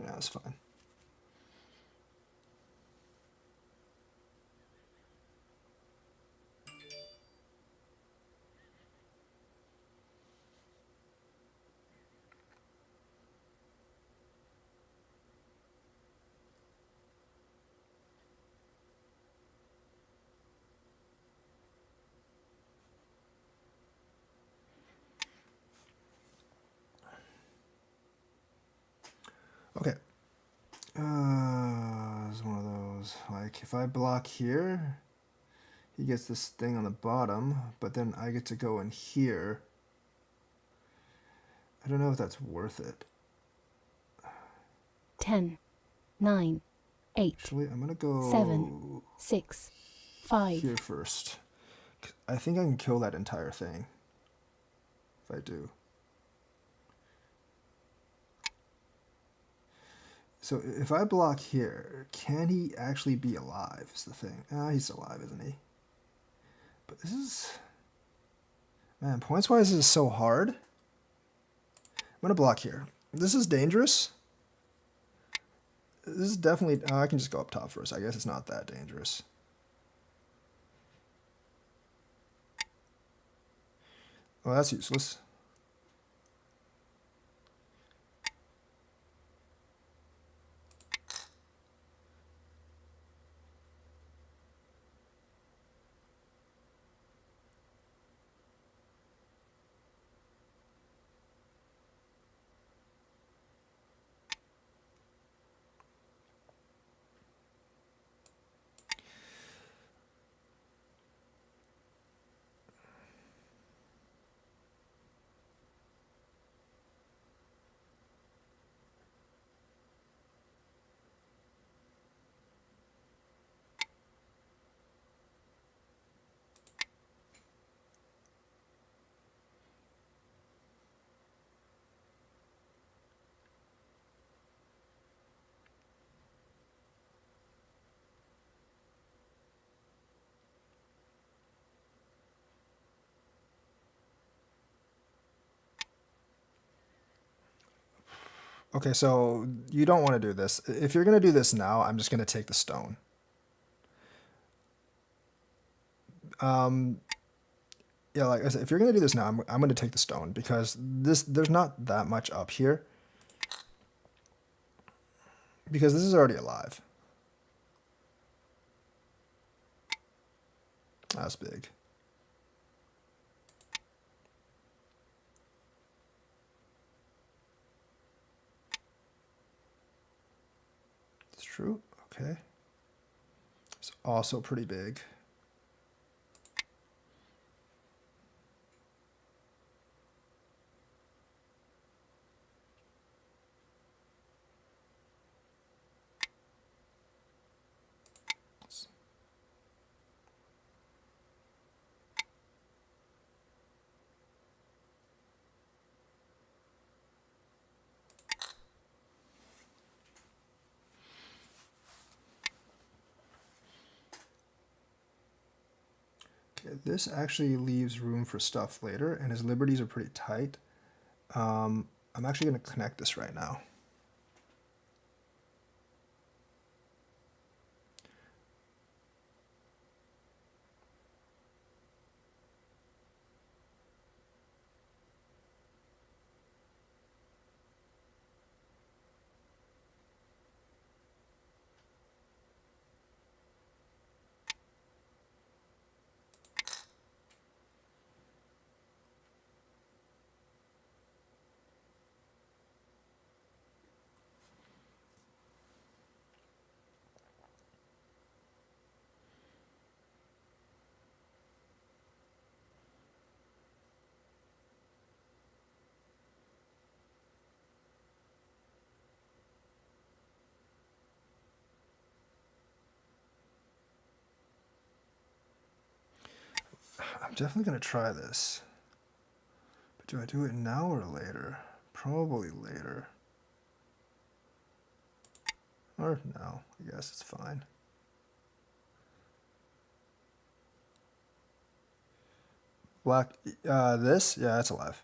Speaker 2: Yeah, that's fine. Okay. It's one of those. Like, if I block here, he gets this thing on the bottom, but then I get to go in here. I don't know if that's worth it.
Speaker 1: 10, 9, 8,
Speaker 2: Actually, I'm gonna go
Speaker 1: 7, 6, 5.
Speaker 2: here first. I think I can kill that entire thing. If I do. So if I block here, can he actually be alive is the thing. He's alive, isn't he? But this is... Man, points-wise, this is so hard. I'm going to block here. This is dangerous. This is definitely... I can just go up top first. I guess it's not that dangerous. Oh, that's useless. Okay, so you don't want to do this. If you're going to do this now, I'm just going to take the stone. Yeah, like I said, if you're going to do this now, I'm going to take the stone because there's not that much up here. Because this is already alive. That's big. It's true. Okay. It's also pretty big. Okay, this actually leaves room for stuff later, and his liberties are pretty tight. I'm actually going to connect this right now. I'm definitely going to try this. But do I do it now or later? Probably later. Or no, I guess it's fine. Black, this? Yeah, that's alive.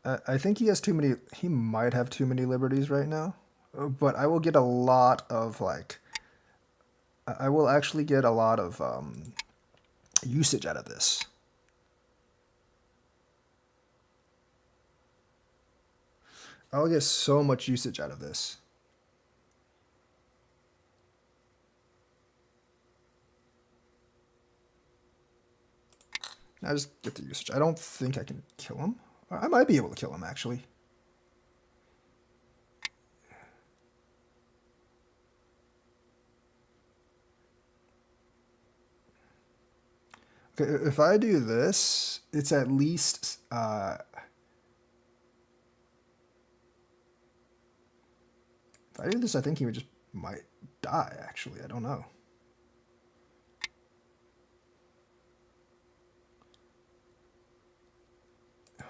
Speaker 2: I think he has too many. He might have too many liberties right now, but I will get a lot of like. I will actually get a lot of usage out of this. I'll get so much usage out of this. I just get the usage. I don't think I can kill him. I might be able to kill him, actually. Okay, if I do this, it's at least... if I do this, I think he would just might die, actually. I don't know.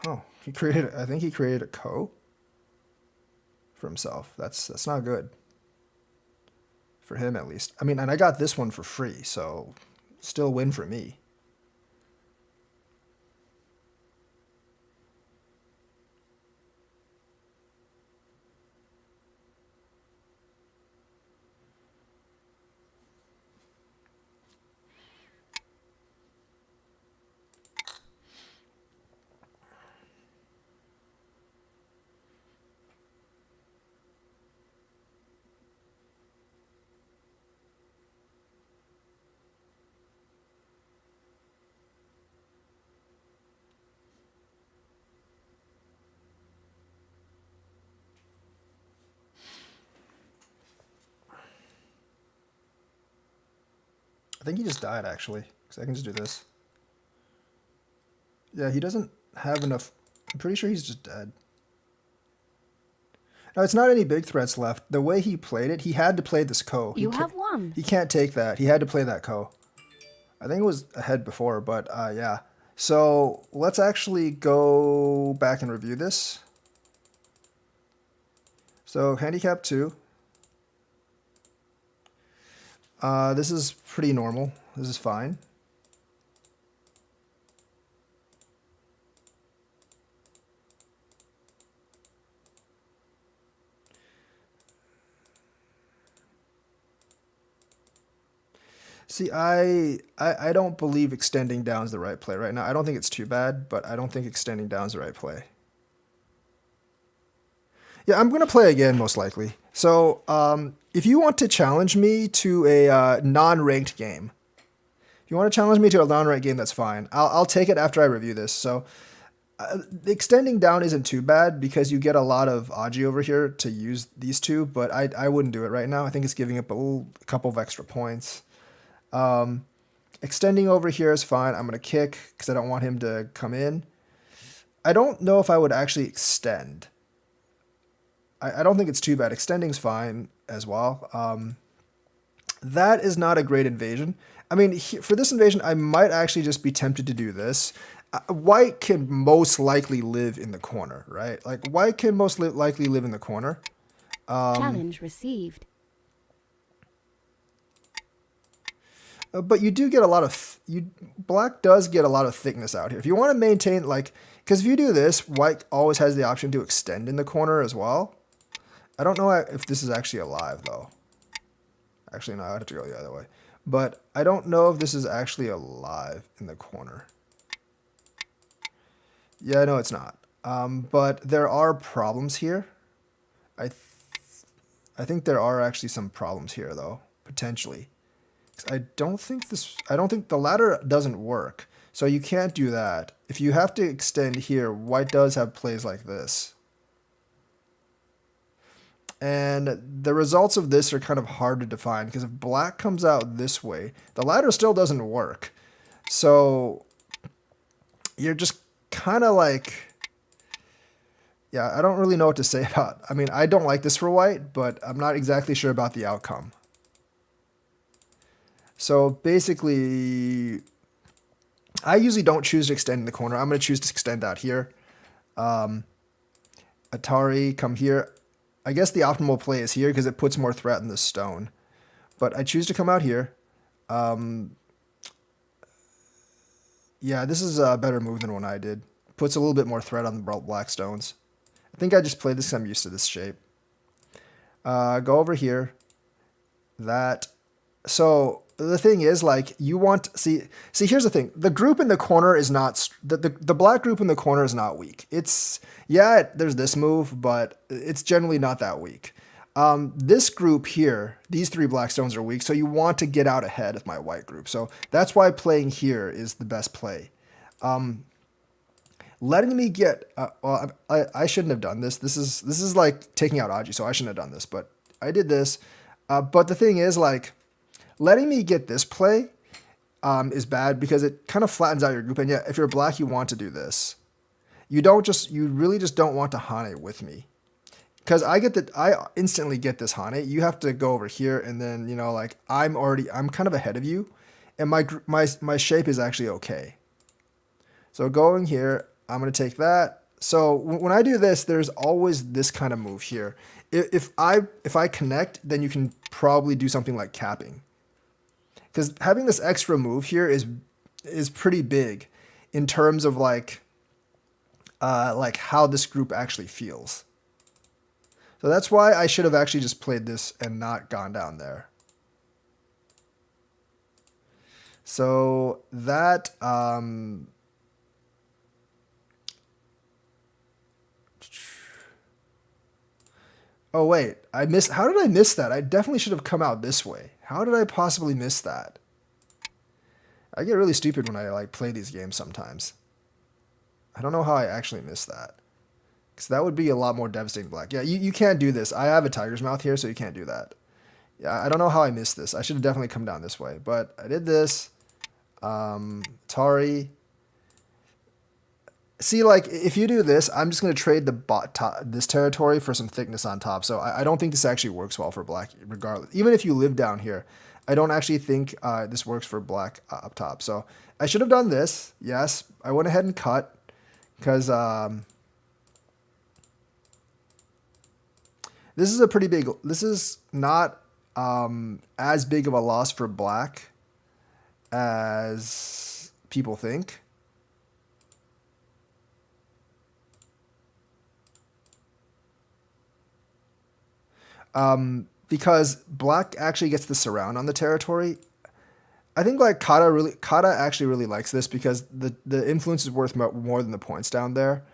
Speaker 2: Oh, he created... I think he created a co for himself. That's not good. For him, at least. I mean, and I got this one for free, so still win for me. I think he just died, actually, because I can just do this. Yeah, he doesn't have enough... I'm pretty sure he's just dead. Now, it's not any big threats left. The way he played it, he had to play this ko.
Speaker 1: You have won.
Speaker 2: He can't take that. He had to play that ko. I think it was ahead before, but yeah. So let's actually go back and review this. So handicap 2. This is pretty normal. This is fine. See, I don't believe extending down is the right play right now. I don't think it's too bad, but I don't think extending down is the right play. Yeah, I'm going to play again, most likely. So, if you want to challenge me to a non-ranked game, if you want to challenge me to a non-ranked game, that's fine. I'll take it after I review this. So, extending down isn't too bad because you get a lot of Aji over here to use these two, but I wouldn't do it right now. I think it's giving up a couple of extra points. Extending over here is fine. I'm going to kick because I don't want him to come in. I don't know if I would actually extend. I don't think it's too bad. Extending's fine as well. That is not a great invasion. I mean, for this invasion, I might actually just be tempted to do this. White can most likely live in the corner, right? Like, white can most likely live in the corner.
Speaker 1: Challenge received.
Speaker 2: But you do get a lot of... black does get a lot of thickness out here. If you want to maintain, like... because if you do this, white always has the option to extend in the corner as well. I don't know if this is actually alive, though. Actually, no, I have to go the other way. But I don't know if this is actually alive in the corner. Yeah, no, it's not. But there are problems here. I think there are actually some problems here, though, potentially. I don't think the ladder doesn't work. So you can't do that. If you have to extend here, white does have plays like this. And the results of this are kind of hard to define because if black comes out this way, the ladder still doesn't work. So you're just kind of like, yeah, I don't really know what to say about. I mean, I don't like this for white, but I'm not exactly sure about the outcome. So basically, I usually don't choose to extend in the corner. I'm going to choose to extend out here. Atari, come here. I guess the optimal play is here because it puts more threat in the stone. But I choose to come out here. Yeah, this is a better move than one I did. Puts a little bit more threat on the black stones. I think I just played this because I'm used to this shape. Go over here. That. So the thing is, like, you want see. Here's the thing: the group in the corner is not the black group in the corner is not weak. It's there's this move, but it's generally not that weak. This group here, these 3 black stones are weak, so you want to get out ahead of my white group. So that's why playing here is the best play. Letting me get well, I shouldn't have done this. This is like taking out Aji, so I shouldn't have done this, but I did this. But the thing is, like, letting me get this play is bad because it kind of flattens out your group. And yet, if you're black, you want to do this. You really just don't want to Hane with me. Because I instantly get this Hane. You have to go over here, and then, you know, like, I'm kind of ahead of you, and my shape is actually okay. So going here, I'm going to take that. So when I do this, there's always this kind of move here. If I connect, then you can probably do something like capping. Because having this extra move here is pretty big in terms of like how this group actually feels. So that's why I should have actually just played this and not gone down there. So that oh wait, how did I miss that? I definitely should have come out this way. How did I possibly miss that? I get really stupid when I like play these games sometimes. I don't know how I actually missed that. Because that would be a lot more devastating black. Yeah, you can't do this. I have a tiger's mouth here, so you can't do that. Yeah, I don't know how I missed this. I should have definitely come down this way. But I did this. Tari. See, like, if you do this, I'm just going to trade this territory for some thickness on top. So I don't think this actually works well for black, regardless. Even if you live down here, I don't actually think this works for black up top. So I should have done this. Yes, I went ahead and cut. Because this is not as big of a loss for black as people think. Because black actually gets the surround on the territory. I think like Kata actually really likes this because the influence is worth more than the points down there.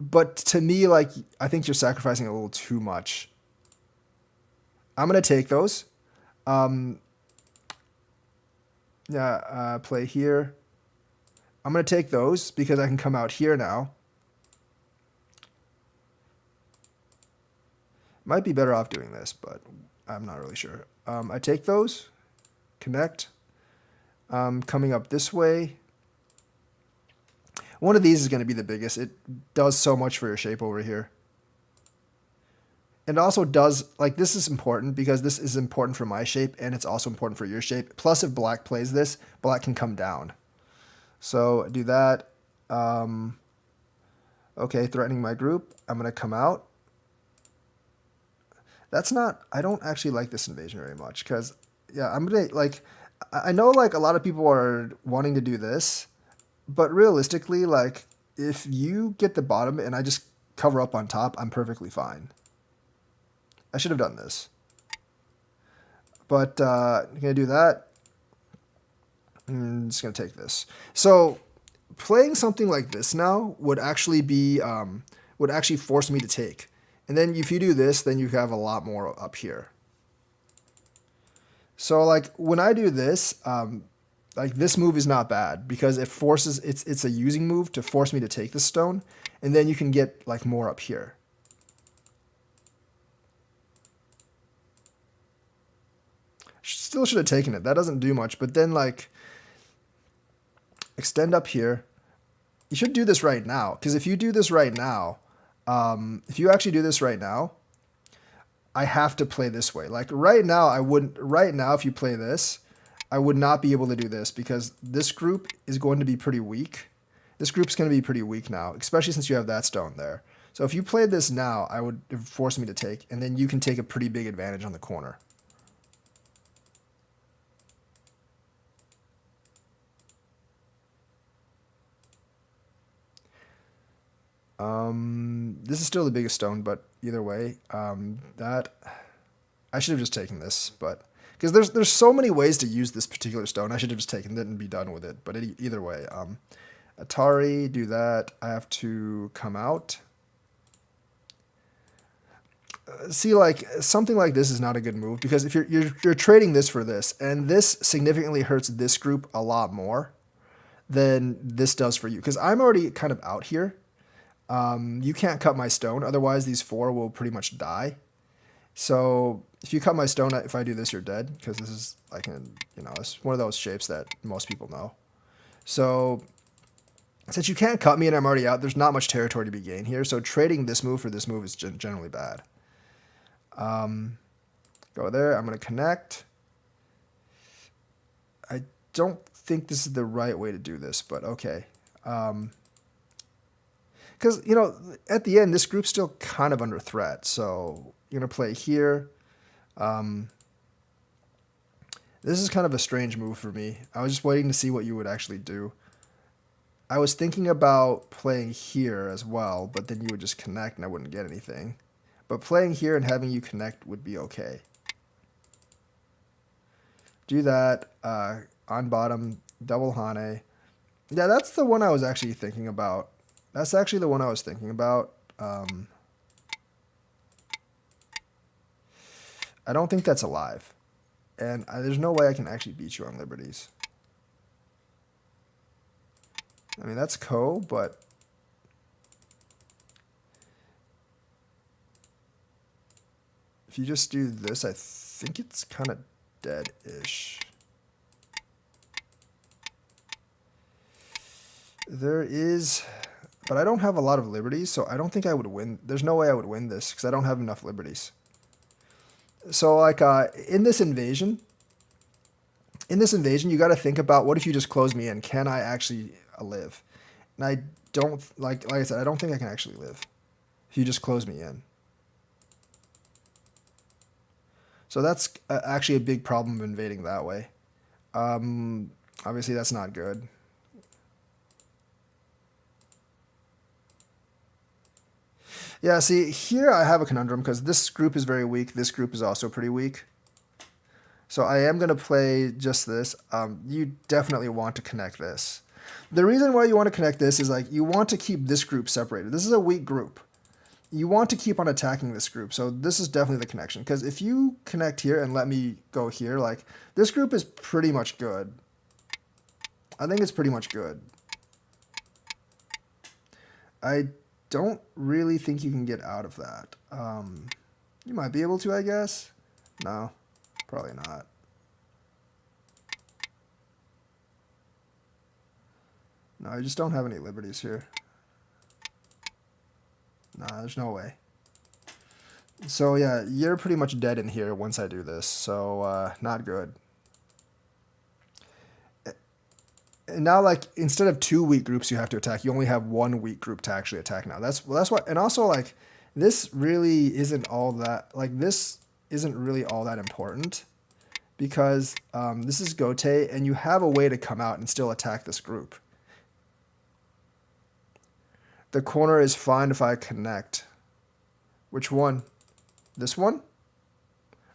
Speaker 2: But to me, like, I think you're sacrificing a little too much. I'm gonna take those. Play here. I'm gonna take those because I can come out here now. Might be better off doing this, but I'm not really sure. I take those, connect, coming up this way. One of these is going to be the biggest. It does so much for your shape over here. And also does, like, this is important because this is important for my shape and it's also important for your shape. Plus, if black plays this, black can come down. So do that. Okay, threatening my group. I'm going to come out. I don't actually like this invasion very much because, yeah, I'm going to, like, I know, like, a lot of people are wanting to do this, but realistically, like, if you get the bottom and I just cover up on top, I'm perfectly fine. I should have done this. But I'm going to do that. I'm just going to take this. So playing something like this now would actually be, would actually force me to take. And then if you do this, then you have a lot more up here. So like when I do this, like this move is not bad because it forces, it's a using move to force me to take the stone. And then you can get like more up here. Still should have taken it. That doesn't do much. But then like extend up here. You should do this right now. Because if you do this right now, if you actually do this right now, I have to play this way. Like right now, if you play this, I would not be able to do this because this group is going to be pretty weak. This group's going to be pretty weak now, especially since you have that stone there. So if you played this now, I would force me to take, and then you can take a pretty big advantage on the corner. This is still the biggest stone, but either way, that I should have just taken this, but because there's so many ways to use this particular stone, I should have just taken it and be done with it. But either way, Atari, do that. I have to come out. See, like something like this is not a good move because if you're trading this for this, and this significantly hurts this group a lot more than this does for you. Because I'm already kind of out here. You can't cut my stone, otherwise these 4 will pretty much die. So if you cut my stone, if I do this, you're dead because this is like it's one of those shapes that most people know. So since you can't cut me and I'm already out, there's not much territory to be gained here. So trading this move for this move is generally bad. Go there. I'm going to connect. I don't think this is the right way to do this, but okay. Because, at the end, this group's still kind of under threat. So you're going to play here. This is kind of a strange move for me. I was just waiting to see what you would actually do. I was thinking about playing here as well, but then you would just connect and I wouldn't get anything. But playing here and having you connect would be okay. Do that. On bottom, double Hane. Yeah, that's the one I was actually thinking about. That's actually the one I was thinking about. I don't think that's alive. And there's no way I can actually beat you on liberties. I mean, that's Ko, but... if you just do this, I think it's kind of dead-ish. There is... but I don't have a lot of liberties, so I don't think I would win. There's no way I would win this, because I don't have enough liberties. So, like, in this invasion, you got to think about, what if you just close me in? Can I actually live? And I don't, like I said, I don't think I can actually live if you just close me in. So that's actually a big problem of invading that way. Obviously, that's not good. Yeah, see, here I have a conundrum because this group is very weak. This group is also pretty weak. So I am going to play just this. You definitely want to connect this. The reason why you want to connect this is like you want to keep this group separated. This is a weak group. You want to keep on attacking this group. So this is definitely the connection. Because if you connect here and let me go here, like this group is pretty much good. I think it's pretty much good. I don't really think you can get out of that. You might be able to, I guess. No, probably not. No, I just don't have any liberties here. Nah, there's no way. So yeah, you're pretty much dead in here once I do this. So not good. And now, like, instead of 2 weak groups you have to attack, you only have 1 weak group to actually attack now. That's what, and also, like, this really isn't all that, like, this isn't really all that important because this is Gote, and you have a way to come out and still attack this group. The corner is fine if I connect. Which one? This one?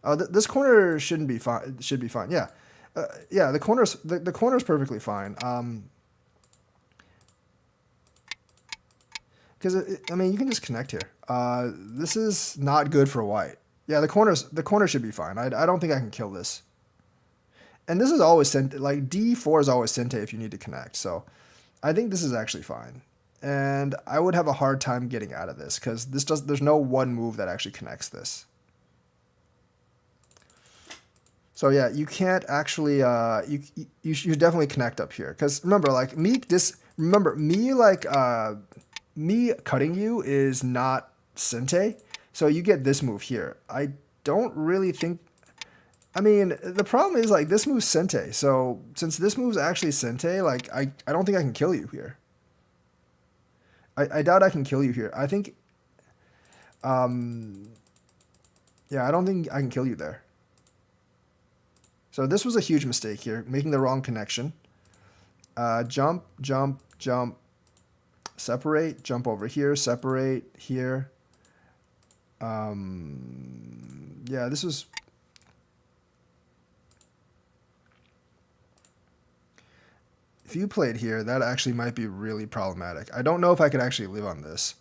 Speaker 2: Oh, this corner shouldn't be fine. It should be fine. Yeah. Yeah, the corner's perfectly fine. Because I mean, you can just connect here. This is not good for white. Yeah, the corner should be fine. I don't think I can kill this. And this is always sent, like D4 is always sente if you need to connect. So I think this is actually fine. And I would have a hard time getting out of this because there's no one move that actually connects this. So yeah, you can't actually you should definitely connect up here because remember like me cutting you is not sente, so you get this move here. I don't really think. I mean, the problem is like this move's sente, so since this move's actually sente, like I don't think I can kill you here. I doubt I can kill you here. I think, yeah, I don't think I can kill you there. So this was a huge mistake here, making the wrong connection. Jump, jump, jump, separate, jump over here, separate here. Yeah, this is... If you played here, that actually might be really problematic. I don't know if I could actually live on this.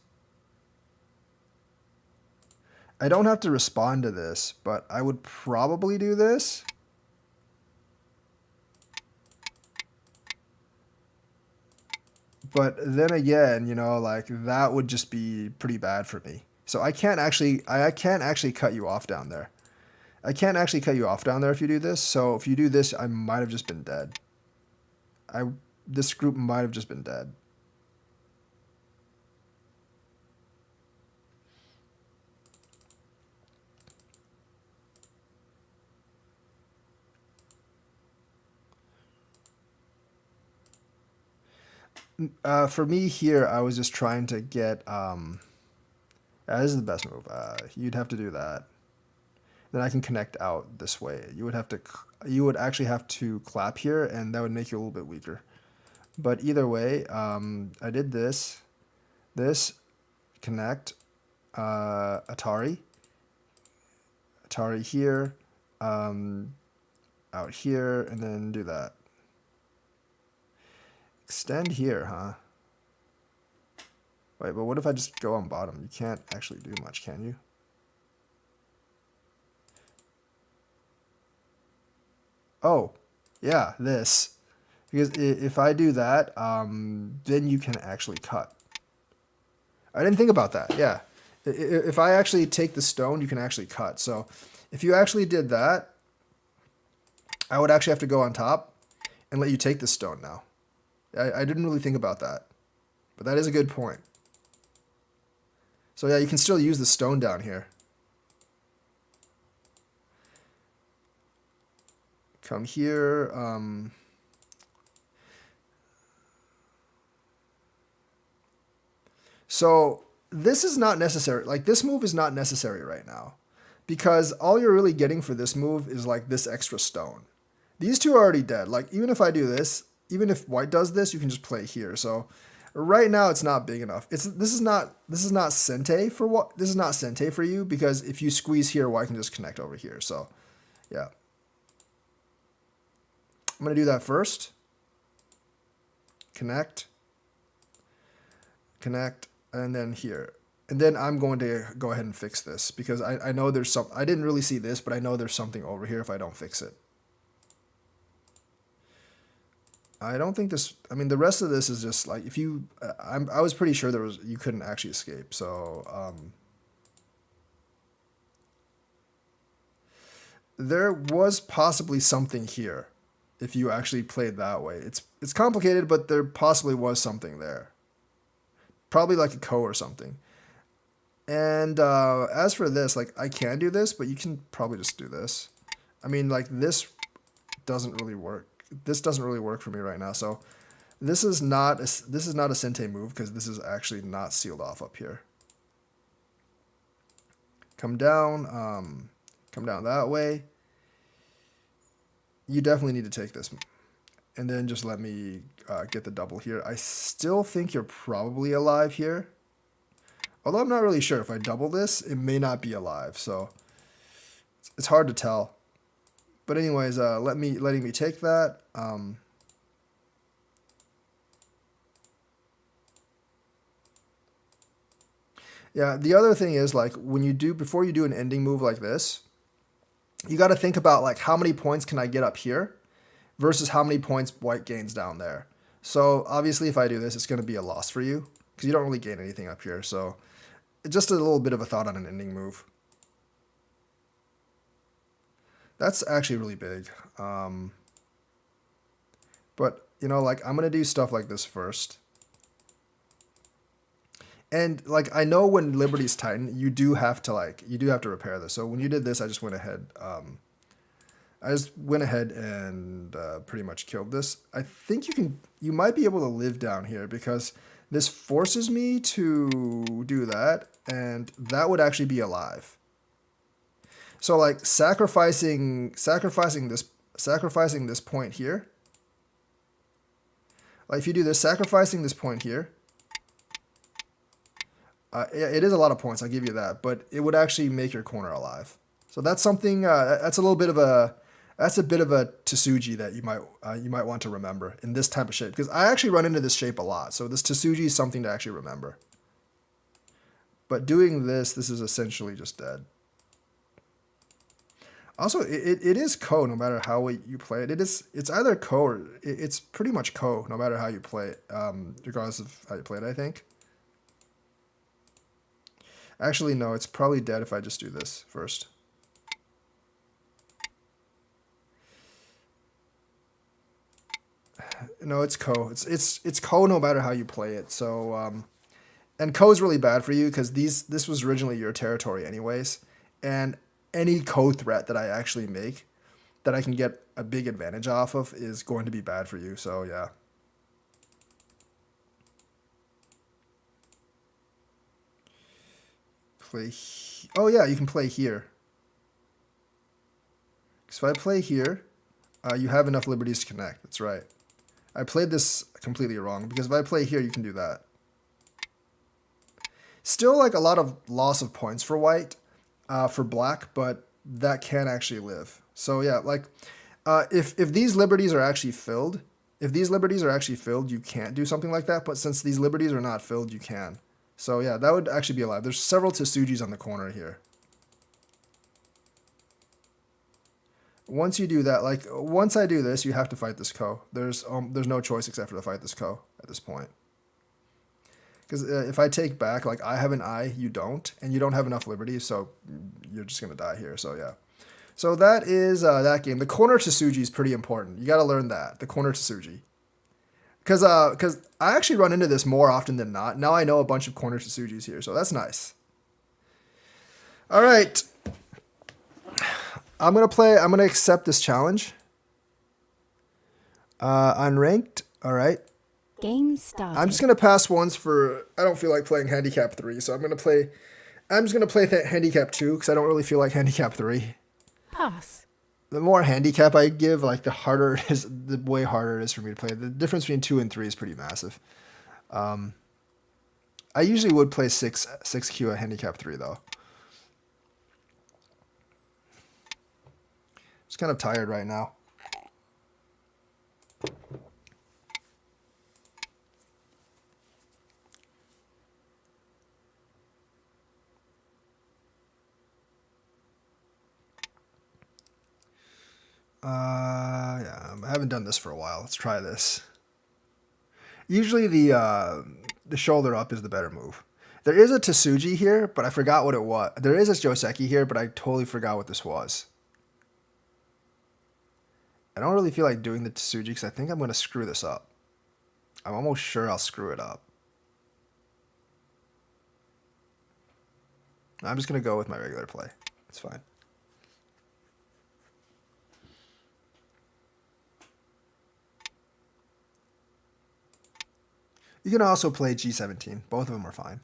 Speaker 2: I don't have to respond to this, but I would probably do this. But then again, you know, like that would just be pretty bad for me. So I can't actually cut you off down there. I can't actually cut you off down there if you do this. So if you do this, I might have just been dead. This group might have just been dead. For me here, I was just trying to get... this is the best move. You'd have to do that. Then I can connect out this way. You would actually have to clap here, and that would make you a little bit weaker. But either way, I did this, connect, Atari here, out here, and then do that. Extend here, huh? Wait, but what if I just go on bottom? You can't actually do much, can you? Oh, yeah, this. Because if I do that, then you can actually cut. I didn't think about that, yeah. If I actually take the stone, you can actually cut. So if you actually did that, I would actually have to go on top and let you take the stone now. I didn't really think about that. But that is a good point. So yeah, you can still use the stone down here. Come here. So this is not necessary. Like this move is not necessary right now. Because all you're really getting for this move is like this extra stone. These two are already dead. Like even if I do this, even if white does this, you can just play here. So right now it's not big enough. This is not sente for what this is not sente for you, because if you squeeze here, white can just connect over here. So yeah. I'm gonna do that first. Connect, and then here. And then I'm going to go ahead and fix this because I know there's some, I didn't really see this, but I know there's something over here if I don't fix it. I don't think this, I mean, the rest of this is just like, if you, I was pretty sure you couldn't actually escape. So, there was possibly something here if you actually played that way. It's complicated, but there possibly was something there. Probably like a ko or something. And as for this, like I can do this, but you can probably just do this. I mean, like this doesn't really work. This doesn't really work for me right now. So this is not a sente move because this is actually not sealed off up here. Come down that way. You definitely need to take this. And then just let me get the double here. I still think you're probably alive here. Although I'm not really sure. If I double this, it may not be alive. So it's hard to tell. But anyways, letting me take that. Yeah, the other thing is like before you do an ending move like this, you got to think about like how many points can I get up here versus how many points white gains down there. So obviously if I do this, it's going to be a loss for you because you don't really gain anything up here. So just a little bit of a thought on an ending move. That's actually really big. But, you know, like I'm going to do stuff like this first. And like I know when Liberty's Titan, you do have to repair this. So when you did this, I just went ahead. And pretty much killed this. I think you might be able to live down here because this forces me to do that, and that would actually be alive. So like sacrificing this point here. Like if you do this, sacrificing this point here, It is a lot of points, I'll give you that, but it would actually make your corner alive. So that's something, that's a bit of a Tsuji that you might want to remember in this type of shape, because I actually run into this shape a lot. So this Tsuji is something to actually remember. But doing this is essentially just dead. Also, it is ko no matter how you play it. It's either ko or it's pretty much ko no matter how you play it, regardless of how you play it, I think. Actually, no, it's probably dead if I just do this first. No, it's ko. It's ko no matter how you play it. So, and ko is really bad for you because this was originally your territory anyways, and any ko threat that I actually make that I can get a big advantage off of is going to be bad for you. So yeah. Oh yeah, you can play here. So if I play here, you have enough liberties to connect. That's right. I played this completely wrong because if I play here, you can do that. Still like a lot of loss of points for white, for black, but that can actually live. So yeah, like if these liberties are actually filled, you can't do something like that. But since these liberties are not filled, you can. So yeah, that would actually be alive. There's several Tsujis on the corner here. Once you do that, like once I do this, you have to fight this ko. There's no choice except for to fight this ko at this point. Because if I take back, like I have an eye, you don't, and you don't have enough liberties, so you're just gonna die here. So yeah. So that is that game. The corner Tsuji is pretty important. You got to learn that, the corner Tsuji. Because I actually run into this more often than not. Now I know a bunch of corner Tsujis here, so that's nice. All right. I'm going to accept this challenge. Unranked. All right.
Speaker 1: Game started.
Speaker 2: I'm just going to pass once for, I don't feel like playing handicap 3, so I'm just going to play handicap 2 because I don't really feel like handicap 3.
Speaker 1: Pass.
Speaker 2: The more handicap I give, like the way harder it is for me to play. The difference between 2 and 3 is pretty massive. I usually would play 6Q at handicap 3 though. Just kind of tired right now. Yeah, I haven't done this for a while. Let's try this. Usually the shoulder up is the better move. There is a Tsuji here, but I forgot what it was. There is a Joseki here, but I totally forgot what this was. I don't really feel like doing the Tsuji because I think I'm going to screw this up. I'm almost sure I'll screw it up. I'm just going to go with my regular play. It's fine. You can also play G17. Both of them are fine.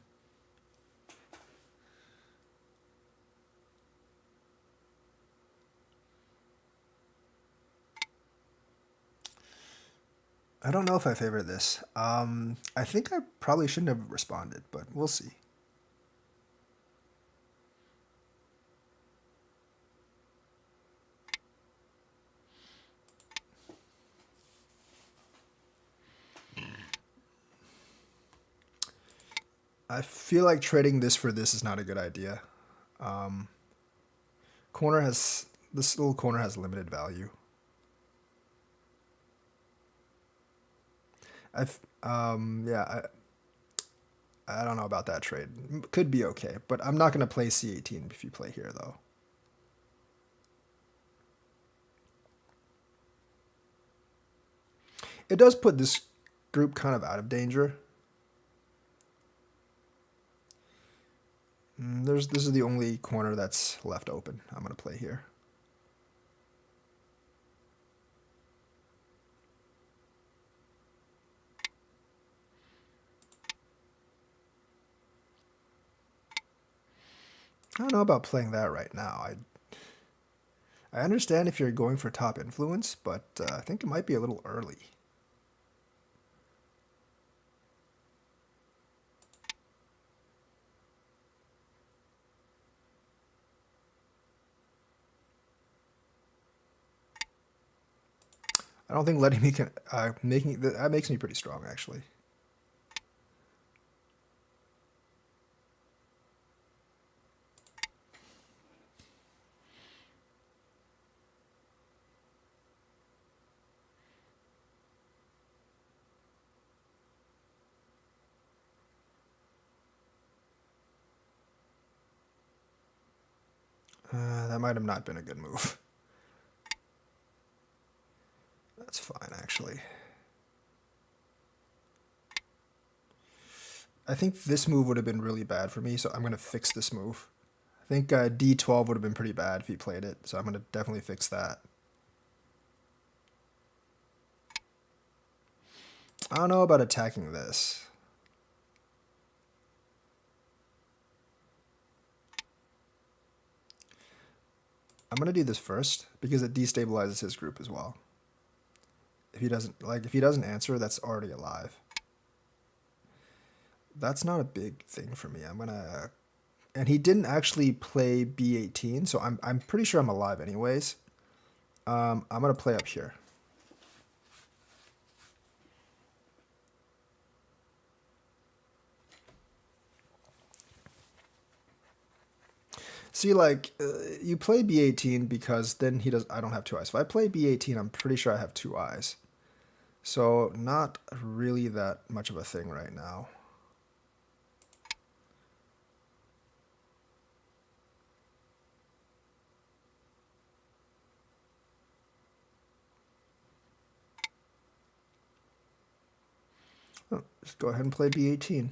Speaker 2: I don't know if I favor this. I think I probably shouldn't have responded, but we'll see. I feel like trading this for this is not a good idea. This little corner has limited value. Yeah, I don't know about that trade. Could be okay, but I'm not going to play C18 if you play here though. It does put this group kind of out of danger. This is the only corner that's left open. I'm going to play here. I don't know about playing that right now. I understand if you're going for top influence, but I think it might be a little early. I don't think letting me making that makes me pretty strong actually. That might have not been a good move. That's fine, actually. I think this move would have been really bad for me, so I'm going to fix this move. I think d12 would have been pretty bad if he played it, so I'm going to definitely fix that. I don't know about attacking this. I'm going to do this first because it destabilizes his group as well. If he doesn't answer, that's already alive. That's not a big thing for me. I'm going to, and he didn't actually play b18, so I'm pretty sure I'm alive anyways. I'm going to play up here. See, like, you play b18 because then he does. I don't have two eyes. If I play b18, I'm pretty sure I have two eyes. So not really that much of a thing right now. Oh, just go ahead and play b18.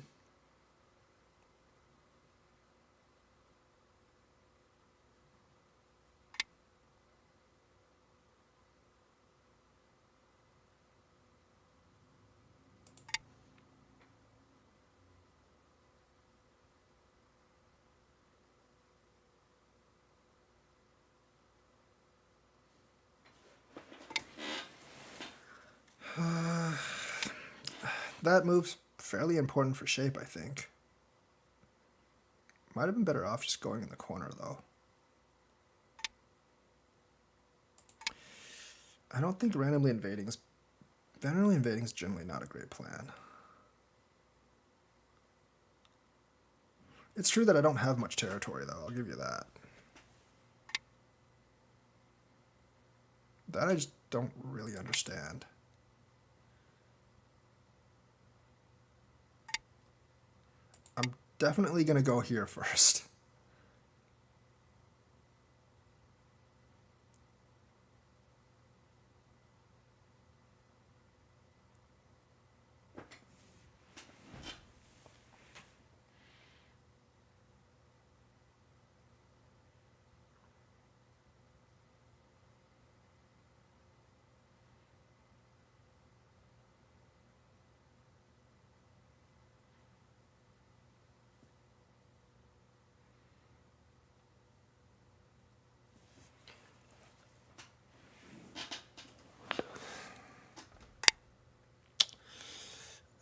Speaker 2: That move's fairly important for shape, I think. Might have been better off just going in the corner, though. I don't think randomly invading is generally not a great plan. It's true that I don't have much territory, though. I'll give you that. That I just don't really understand. I'm definitely going to go here first.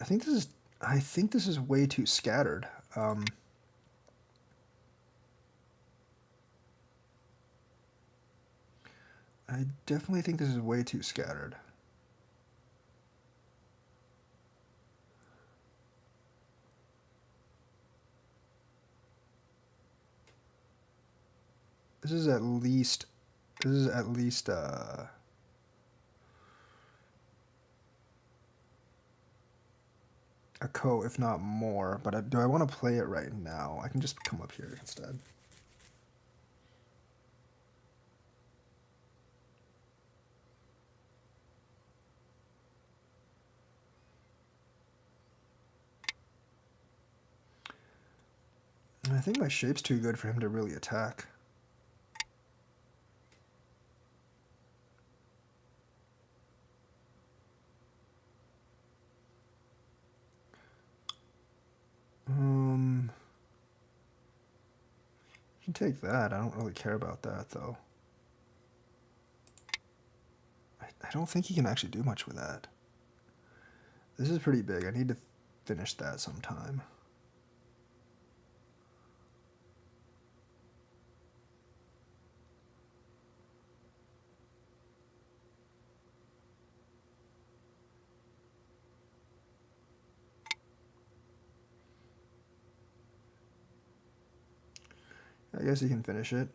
Speaker 2: I think this is way too scattered. I definitely think this is way too scattered. This is at least a ko, if not more. But do I want to play it right now? I can just come up here instead. I think my shape's too good for him to really attack. You can take that. I don't really care about that, though. I don't think he can actually do much with that. This is pretty big. I need to finish that sometime. I guess you can finish it.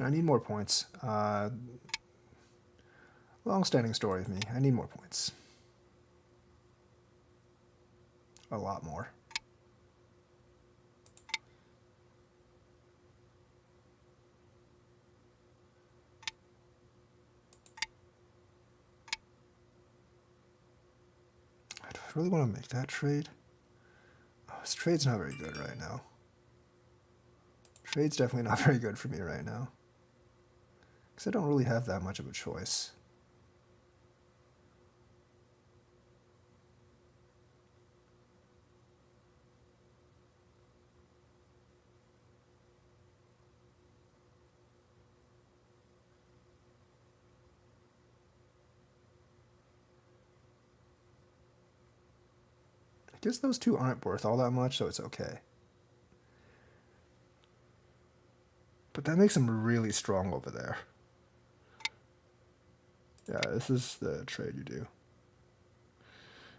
Speaker 2: I need more points. Long-standing story with me. I need more points. A lot more. I really want to make that trade. Oh, this trade's not very good right now. Trade's definitely not very good for me right now. Because I don't really have that much of a choice. I guess those two aren't worth all that much, so it's okay. But that makes them really strong over there. Yeah, this is the trade you do.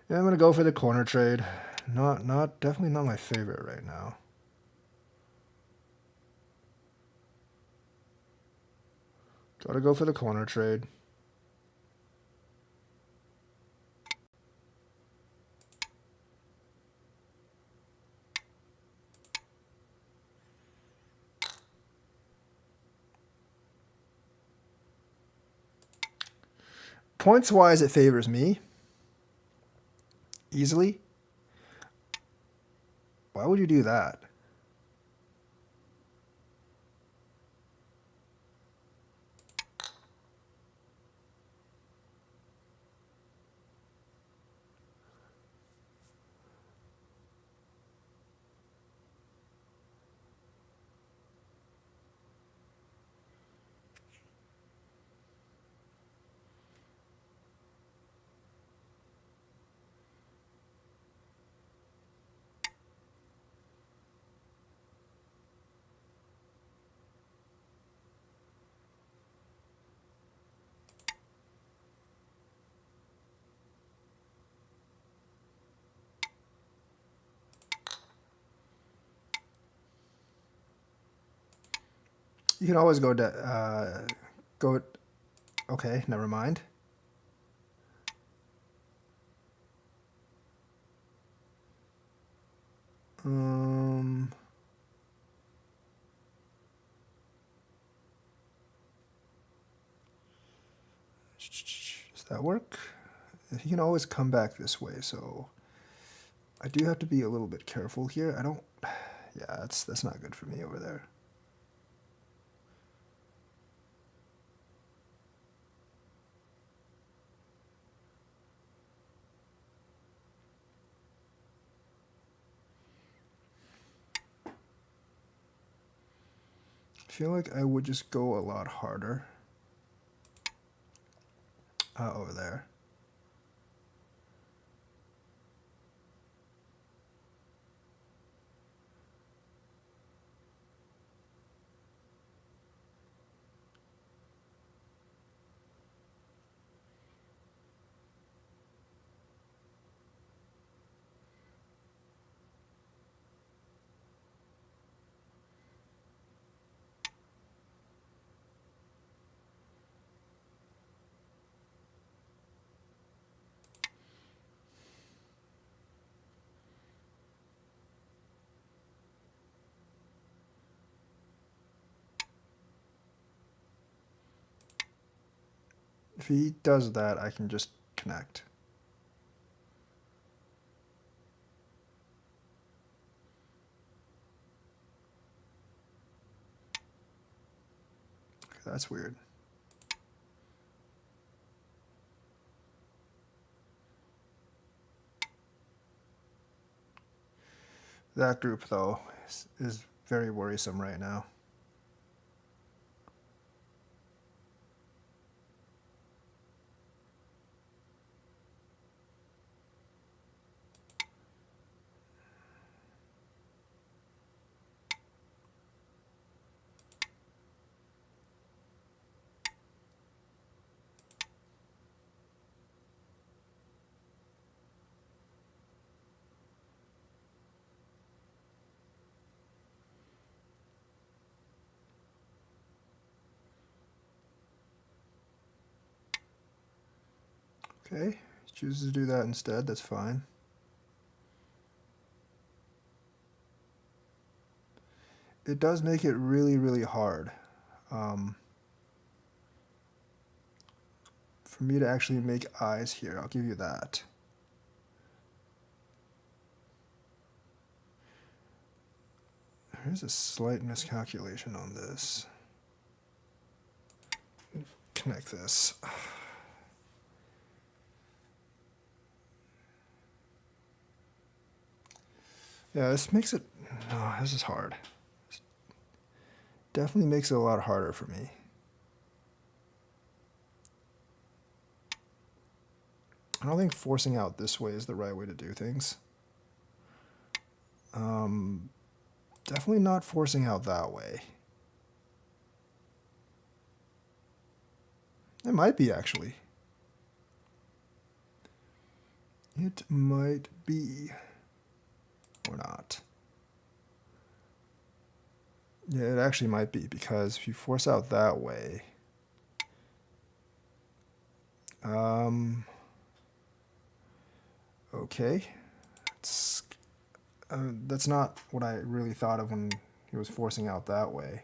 Speaker 2: Yeah, I'm gonna go for the corner trade. Definitely not my favorite right now. Gotta go for the corner trade. Points-wise, it favors me. Easily. Why would you do that? You can always go go. Okay, never mind. Does that work? He can always come back this way, so I do have to be a little bit careful here. I don't. Yeah, that's not good for me over there. I feel like I would just go a lot harder over there. If he does that, I can just connect. Okay, that's weird. That group, though, is very worrisome right now. Okay, chooses to do that instead, that's fine. It does make it really, really hard for me to actually make eyes here, I'll give you that. There's a slight miscalculation on this. Connect this. Yeah, this makes it, no, this is hard. This definitely makes it a lot harder for me. I don't think forcing out this way is the right way to do things. Definitely not forcing out that way. It might be, actually. It might be. Or not. Yeah, it actually might be, because if you force out that way... okay. That's not what I really thought of when he was forcing out that way.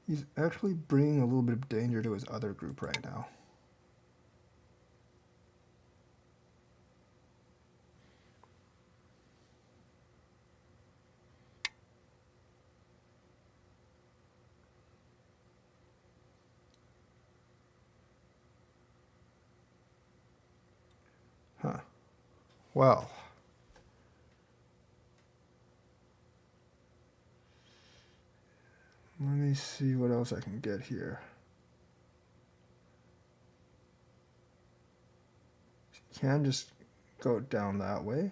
Speaker 2: He's actually bringing a little bit of danger to his other group right now. Huh. Well. Let me see what else I can get here. Can just go down that way.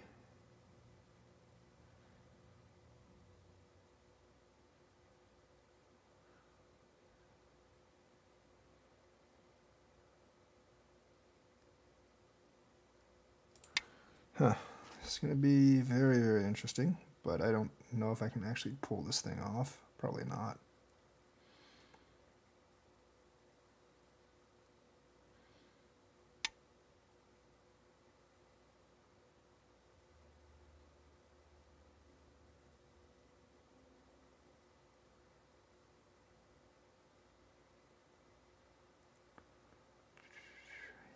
Speaker 2: Huh. It's going to be very, very interesting, but I don't know if I can actually pull this thing off. Probably not.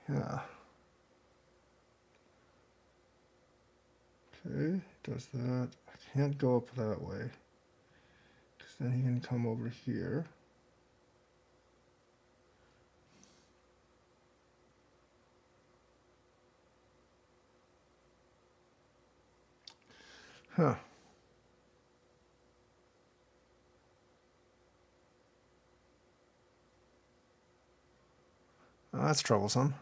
Speaker 2: Yeah. Okay, does that. I can't go up that way, because then he can come over here. Huh. That's troublesome.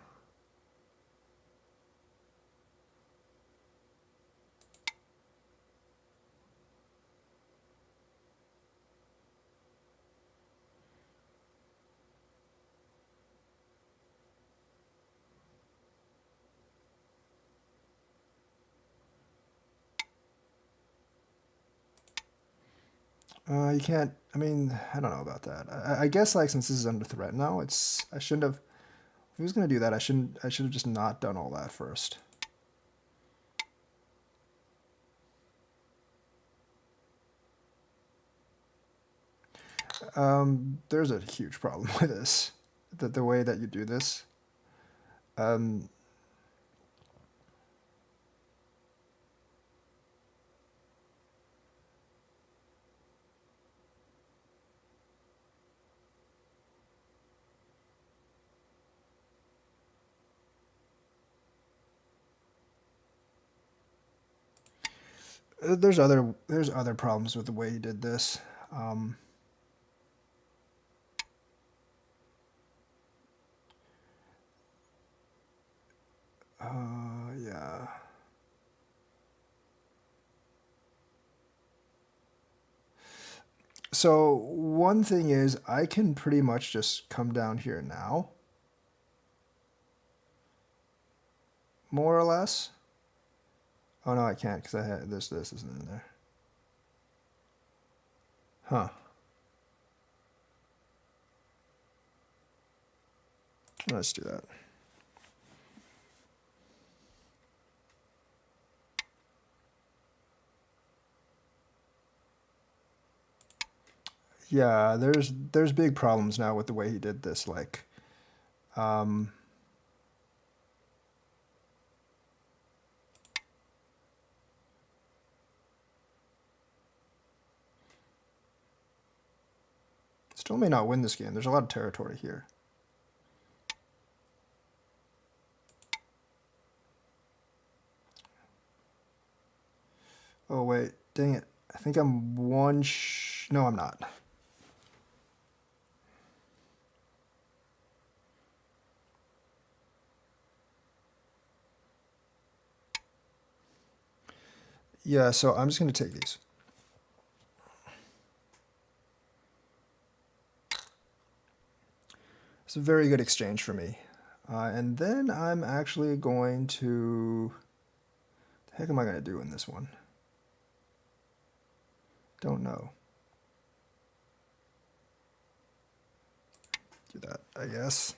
Speaker 2: You can't. I mean, I don't know about that. I guess like since this is under threat now, it's. I shouldn't have. If he was gonna do that, I shouldn't. I should have just not done all that first. There's a huge problem with this. The way that you do this. There's other problems with the way he did this. Yeah. So one thing is I can pretty much just come down here now. More or less. Oh no, I can't because I had this isn't in there. Huh. Let's do that. Yeah, there's big problems now with the way he did this. Like, still may not win this game. There's a lot of territory here. Oh wait, dang it. I think I'm no, I'm not. Yeah, so I'm just going to take these. It's a very good exchange for me. And then I'm actually going to... The heck am I going to do in this one? Don't know. Do that, I guess.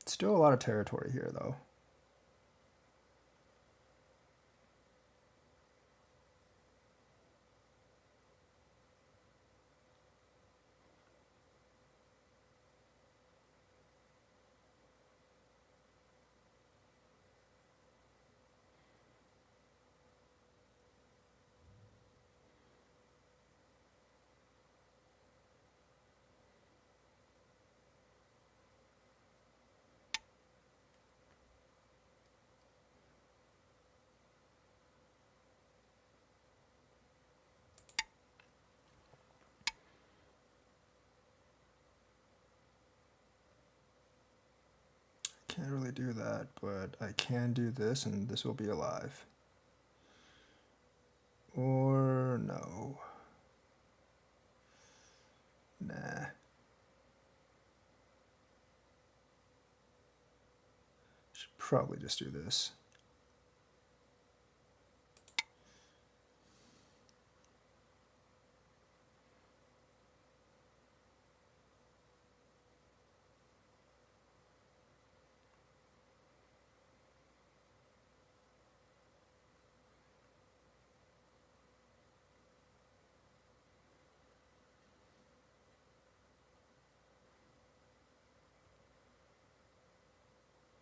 Speaker 2: Still a lot of territory here, though. Can't really do that, but I can do this, and this will be alive. Or no. Nah. Should probably just do this.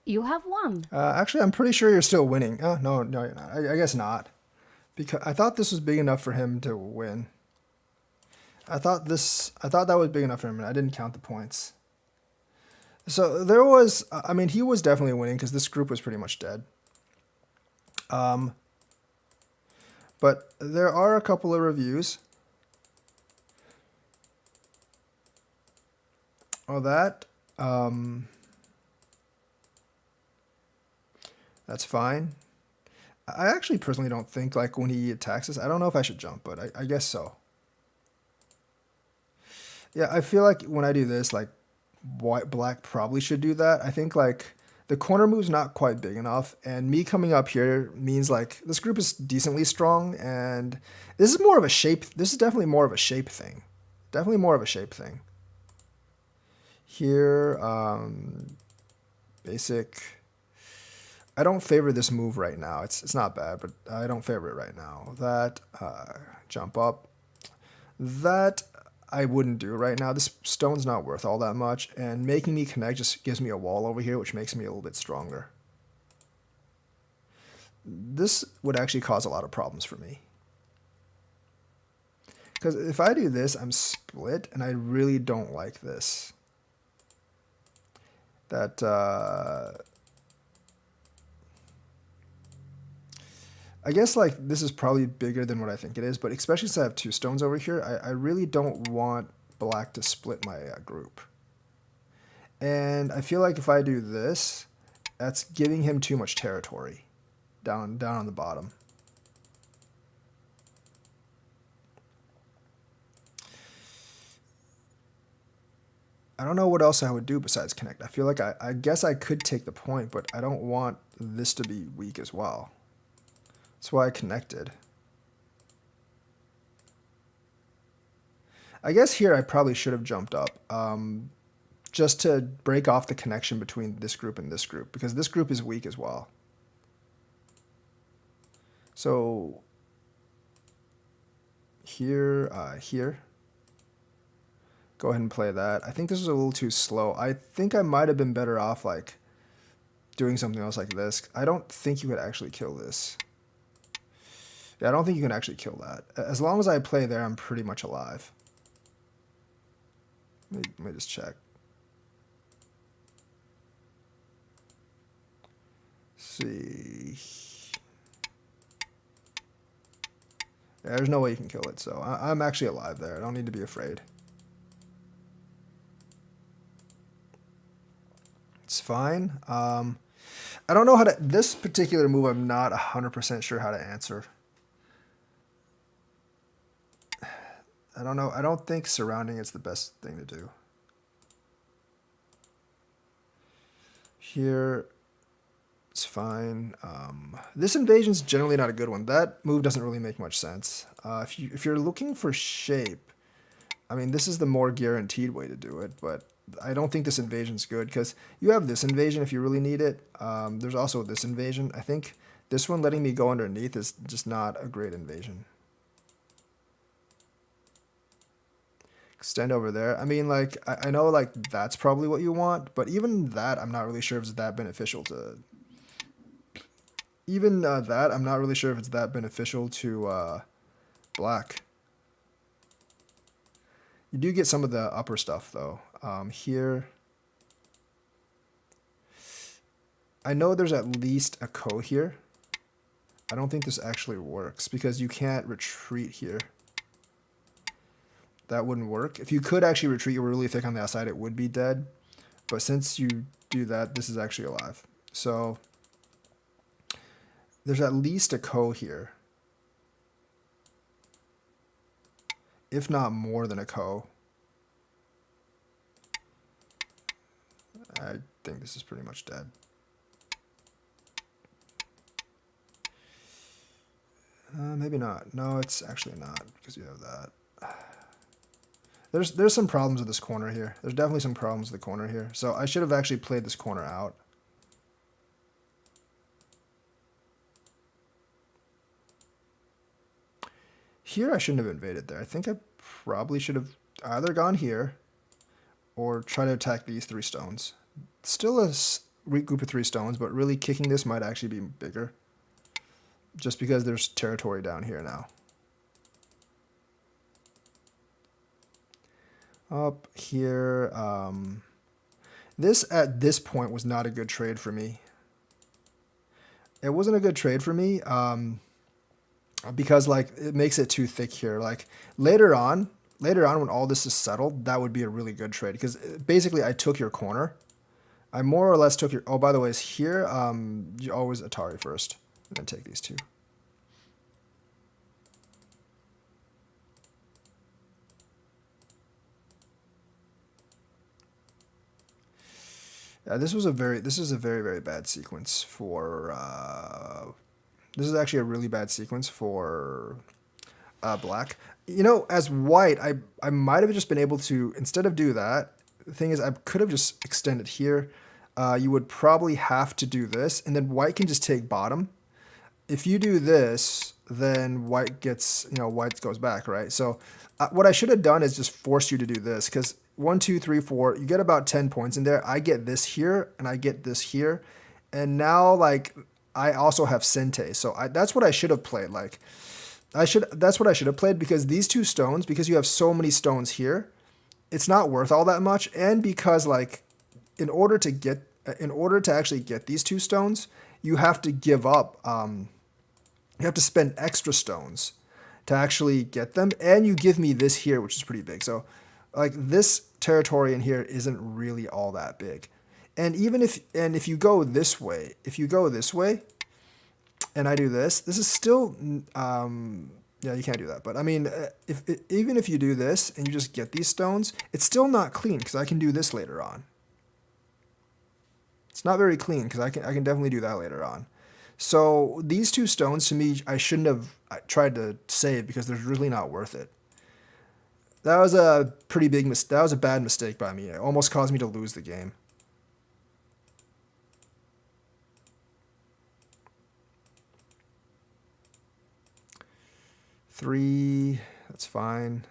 Speaker 1: You have won.
Speaker 2: Actually, I'm pretty sure you're still winning. Oh, no, you're not. I guess not. Because I thought this was big enough for him to win. I thought that was big enough for him, and I didn't count the points. So there was, I mean, he was definitely winning because this group was pretty much dead. But there are a couple of reviews. Oh, that's fine. I actually personally don't think, like, when he attacks us, I don't know if I should jump, but I guess so. Yeah, I feel like when I do this, like, black probably should do that. I think, like, the corner move's not quite big enough, and me coming up here means, like, this group is decently strong, and this is definitely more of a shape thing. Definitely more of a shape thing. Here, basic. I don't favor this move right now. It's not bad, but I don't favor it right now. That, jump up. That I wouldn't do right now. This stone's not worth all that much, and making me connect just gives me a wall over here, which makes me a little bit stronger. This would actually cause a lot of problems for me. Because if I do this, I'm split, and I really don't like this. That, I guess, like, this is probably bigger than what I think it is, but especially since I have two stones over here, I really don't want black to split my group. And I feel like if I do this, that's giving him too much territory down on the bottom. I don't know what else I would do besides connect. I feel like I guess I could take the point, but I don't want this to be weak as well. That's why I connected. I guess here I probably should have jumped up, just to break off the connection between this group and this group, because this group is weak as well. So here, here. Go ahead and play that. I think this was a little too slow. I think I might have been better off like doing something else like this. I don't think you could actually kill this. Yeah, I don't think you can actually kill that. As long as I play there, I'm pretty much alive. Let me just check. See. Yeah, there's no way you can kill it, so I'm actually alive there. I don't need to be afraid. It's fine. I don't know how to... This particular move, I'm not 100% sure how to answer. I don't know. I don't think surrounding is the best thing to do. Here, it's fine. This invasion's generally not a good one. That move doesn't really make much sense. If you're looking for shape, I mean, this is the more guaranteed way to do it, but I don't think this invasion's good because you have this invasion if you really need it. There's also this invasion. I think this one letting me go underneath is just not a great invasion. Extend over there. I mean, like, I know, like, that's probably what you want, but even that, I'm not really sure if it's that beneficial to... Even that, I'm not really sure if it's that beneficial to black. You do get some of the upper stuff, though. Here... I know there's at least a ko here. I don't think this actually works, because you can't retreat here. That wouldn't work. If you could actually retreat, you were really thick on the outside, it would be dead. But since you do that, this is actually alive. So there's at least a ko here. If not more than a ko. I think this is pretty much dead. Maybe not. No, it's actually not, because you have that. There's some problems with this corner here. There's definitely some problems with the corner here. So I should have actually played this corner out. Here I shouldn't have invaded there. I think I probably should have either gone here or try to attack these 3 stones. Still a weak group of 3 stones, but really kicking this might actually be bigger. Just because there's territory down here now. Up here, this at this point was not a good trade for me. It wasn't a good trade for me because like it makes it too thick here. Like later on when all this is settled, that would be a really good trade because basically I took your corner. I more or less took your. Oh, by the way, is here you always Atari first and then take these 2. This is a very very bad sequence for this is actually a really bad sequence for black. You know, as white, I might have just been able to, instead of do that, the thing is I could have just extended here. You would probably have to do this, and then white can just take bottom. If you do this, then white gets, you know, white goes back, right? So what I should have done is just force you to do this, because 1, 2, 3, 4, you get about 10 points in there. I get this here, and I get this here. And now, like, I also have Sente. So that's what I should have played. Like, that's what I should have played, because these 2 stones, because you have so many stones here, it's not worth all that much. And because, like, in order to actually get these 2 stones, you have to give up, you have to spend extra stones to actually get them. And you give me this here, which is pretty big. So, like, this territory in here isn't really all that big. And even if you go this way, and I do this, this is still Yeah, you can't do that. But I mean, even if you do this and you just get these stones, it's still not clean because I can do this later on. It's not very clean because I can definitely do that later on. So these two stones to me, I shouldn't have tried to save because they're really not worth it. That was a pretty big mistake. That was a bad mistake by me. It almost caused me to lose the game. Three, that's fine.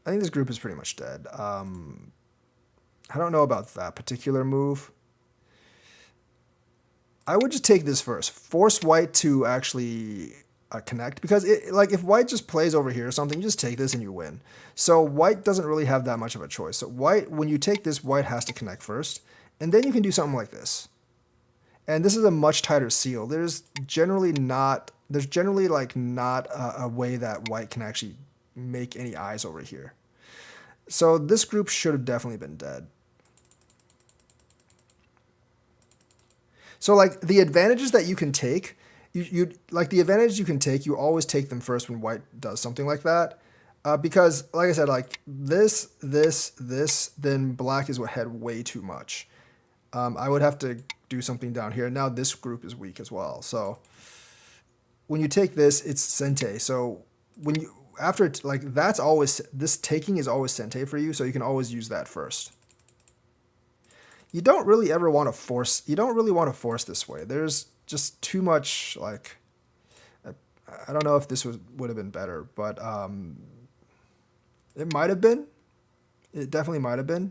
Speaker 2: I think this group is pretty much dead. I don't know about that particular move. I would just take this first. Force white to actually connect because like if white just plays over here or something, you just take this and you win. So white doesn't really have that much of a choice. So white, when you take this, white has to connect first, and then you can do something like this. And this is a much tighter seal. There's generally like not a way that white can actually make any eyes over here. So this group should have definitely been dead. So like the advantages that you can take, you like the advantage you can take, you always take them first when white does something like that. Because like I said, like this, then black is ahead way too much. I would have to do something down here. Now this group is weak as well. So when you take this, it's Sente. So when you, after, like that's always, this taking is always Sente for you. So you can always use that first. You don't really ever want to force, you don't really want to force this way. There's just too much, like, I don't know if this would have been better, but it might have been. It definitely might have been.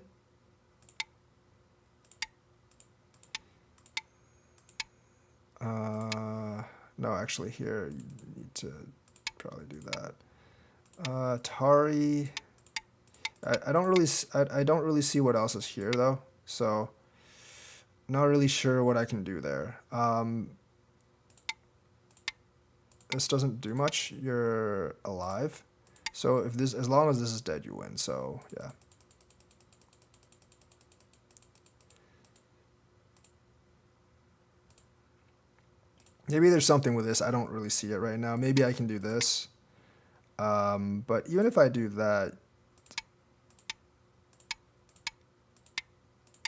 Speaker 2: No, actually here, you need to probably do that. Tari, I don't really see what else is here though. So not really sure what I can do there. This doesn't do much. You're alive. So if this, as long as this is dead, you win. So yeah. Maybe there's something with this. I don't really see it right now. Maybe I can do this. But even if I do that,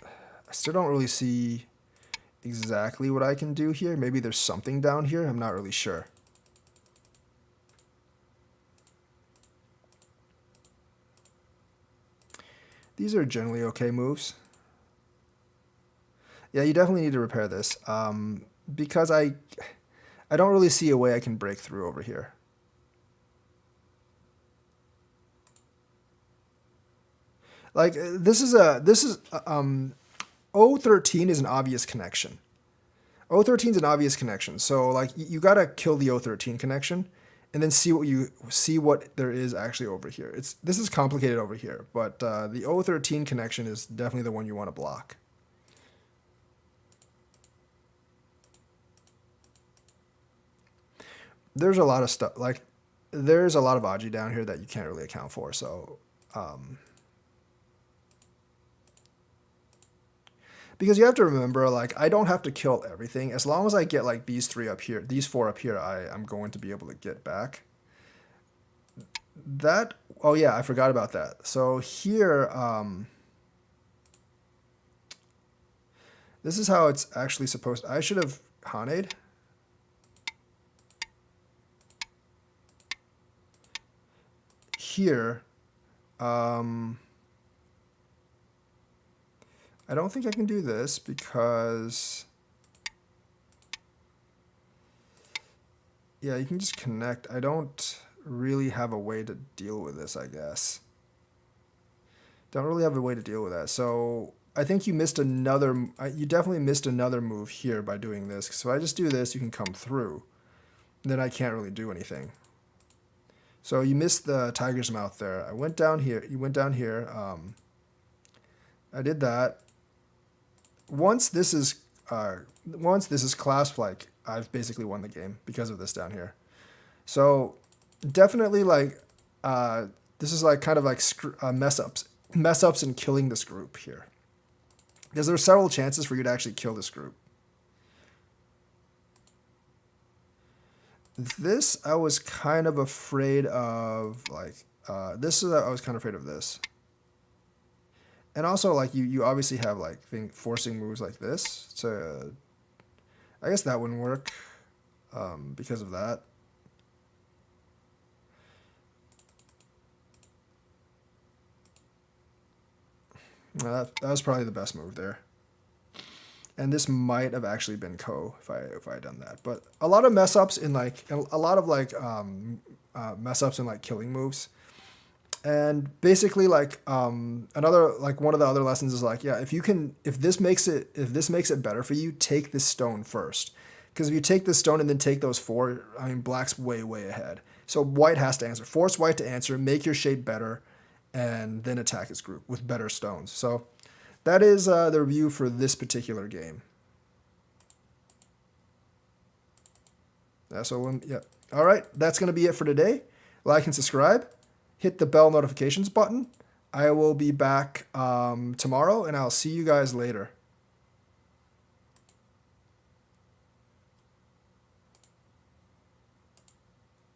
Speaker 2: I still don't really see exactly what I can do here. Maybe there's something down here. I'm not really sure. These are generally okay moves. Yeah, you definitely need to repair this. Because I don't really see a way I can break through over here. Like this is O13 is an obvious connection. O13 is an obvious connection. So like you gotta kill the O13 connection, and then see what there is actually over here. This is complicated over here, but the O13 connection is definitely the one you want to block. There's a lot of stuff, like there's a lot of Aji down here that you can't really account for. So because you have to remember, like I don't have to kill everything. As long as I get like these three up here, these four up here, I'm going to be able to get back. That, oh yeah, I forgot about that. So here, this is how it's actually supposed to, I should have Haned. Here, I don't think I can do this because, yeah, you can just connect. I don't really have a way to deal with this, I guess. Don't really have a way to deal with that. So I think you missed another, you definitely missed another move here by doing this. So I just do this, you can come through. Then I can't really do anything. So you missed the tiger's mouth there. I went down here. You went down here. I did that. Once this is clasped, like I've basically won the game because of this down here. So definitely like this is like kind of like mess ups in killing this group here, because there's several chances for you to actually kill this group. This I was kind of afraid of, like, I was kind of afraid of this. And also, like, you obviously have, like, forcing moves like this. So, I guess that wouldn't work because of that. That was probably the best move there. And this might have actually been Ko if I had done that. But a lot of mess ups in like mess ups in like killing moves. And basically like another like one of the other lessons is like, yeah, if this makes it better for you, take this stone first. Because if you take this stone and then take those four, I mean black's way ahead. So white has to answer. Force white to answer, make your shape better, and then attack his group with better stones. So that is the review for this particular game. Yeah. All right, that's going to be it for today. Like and subscribe. Hit the bell notifications button. I will be back tomorrow, and I'll see you guys later.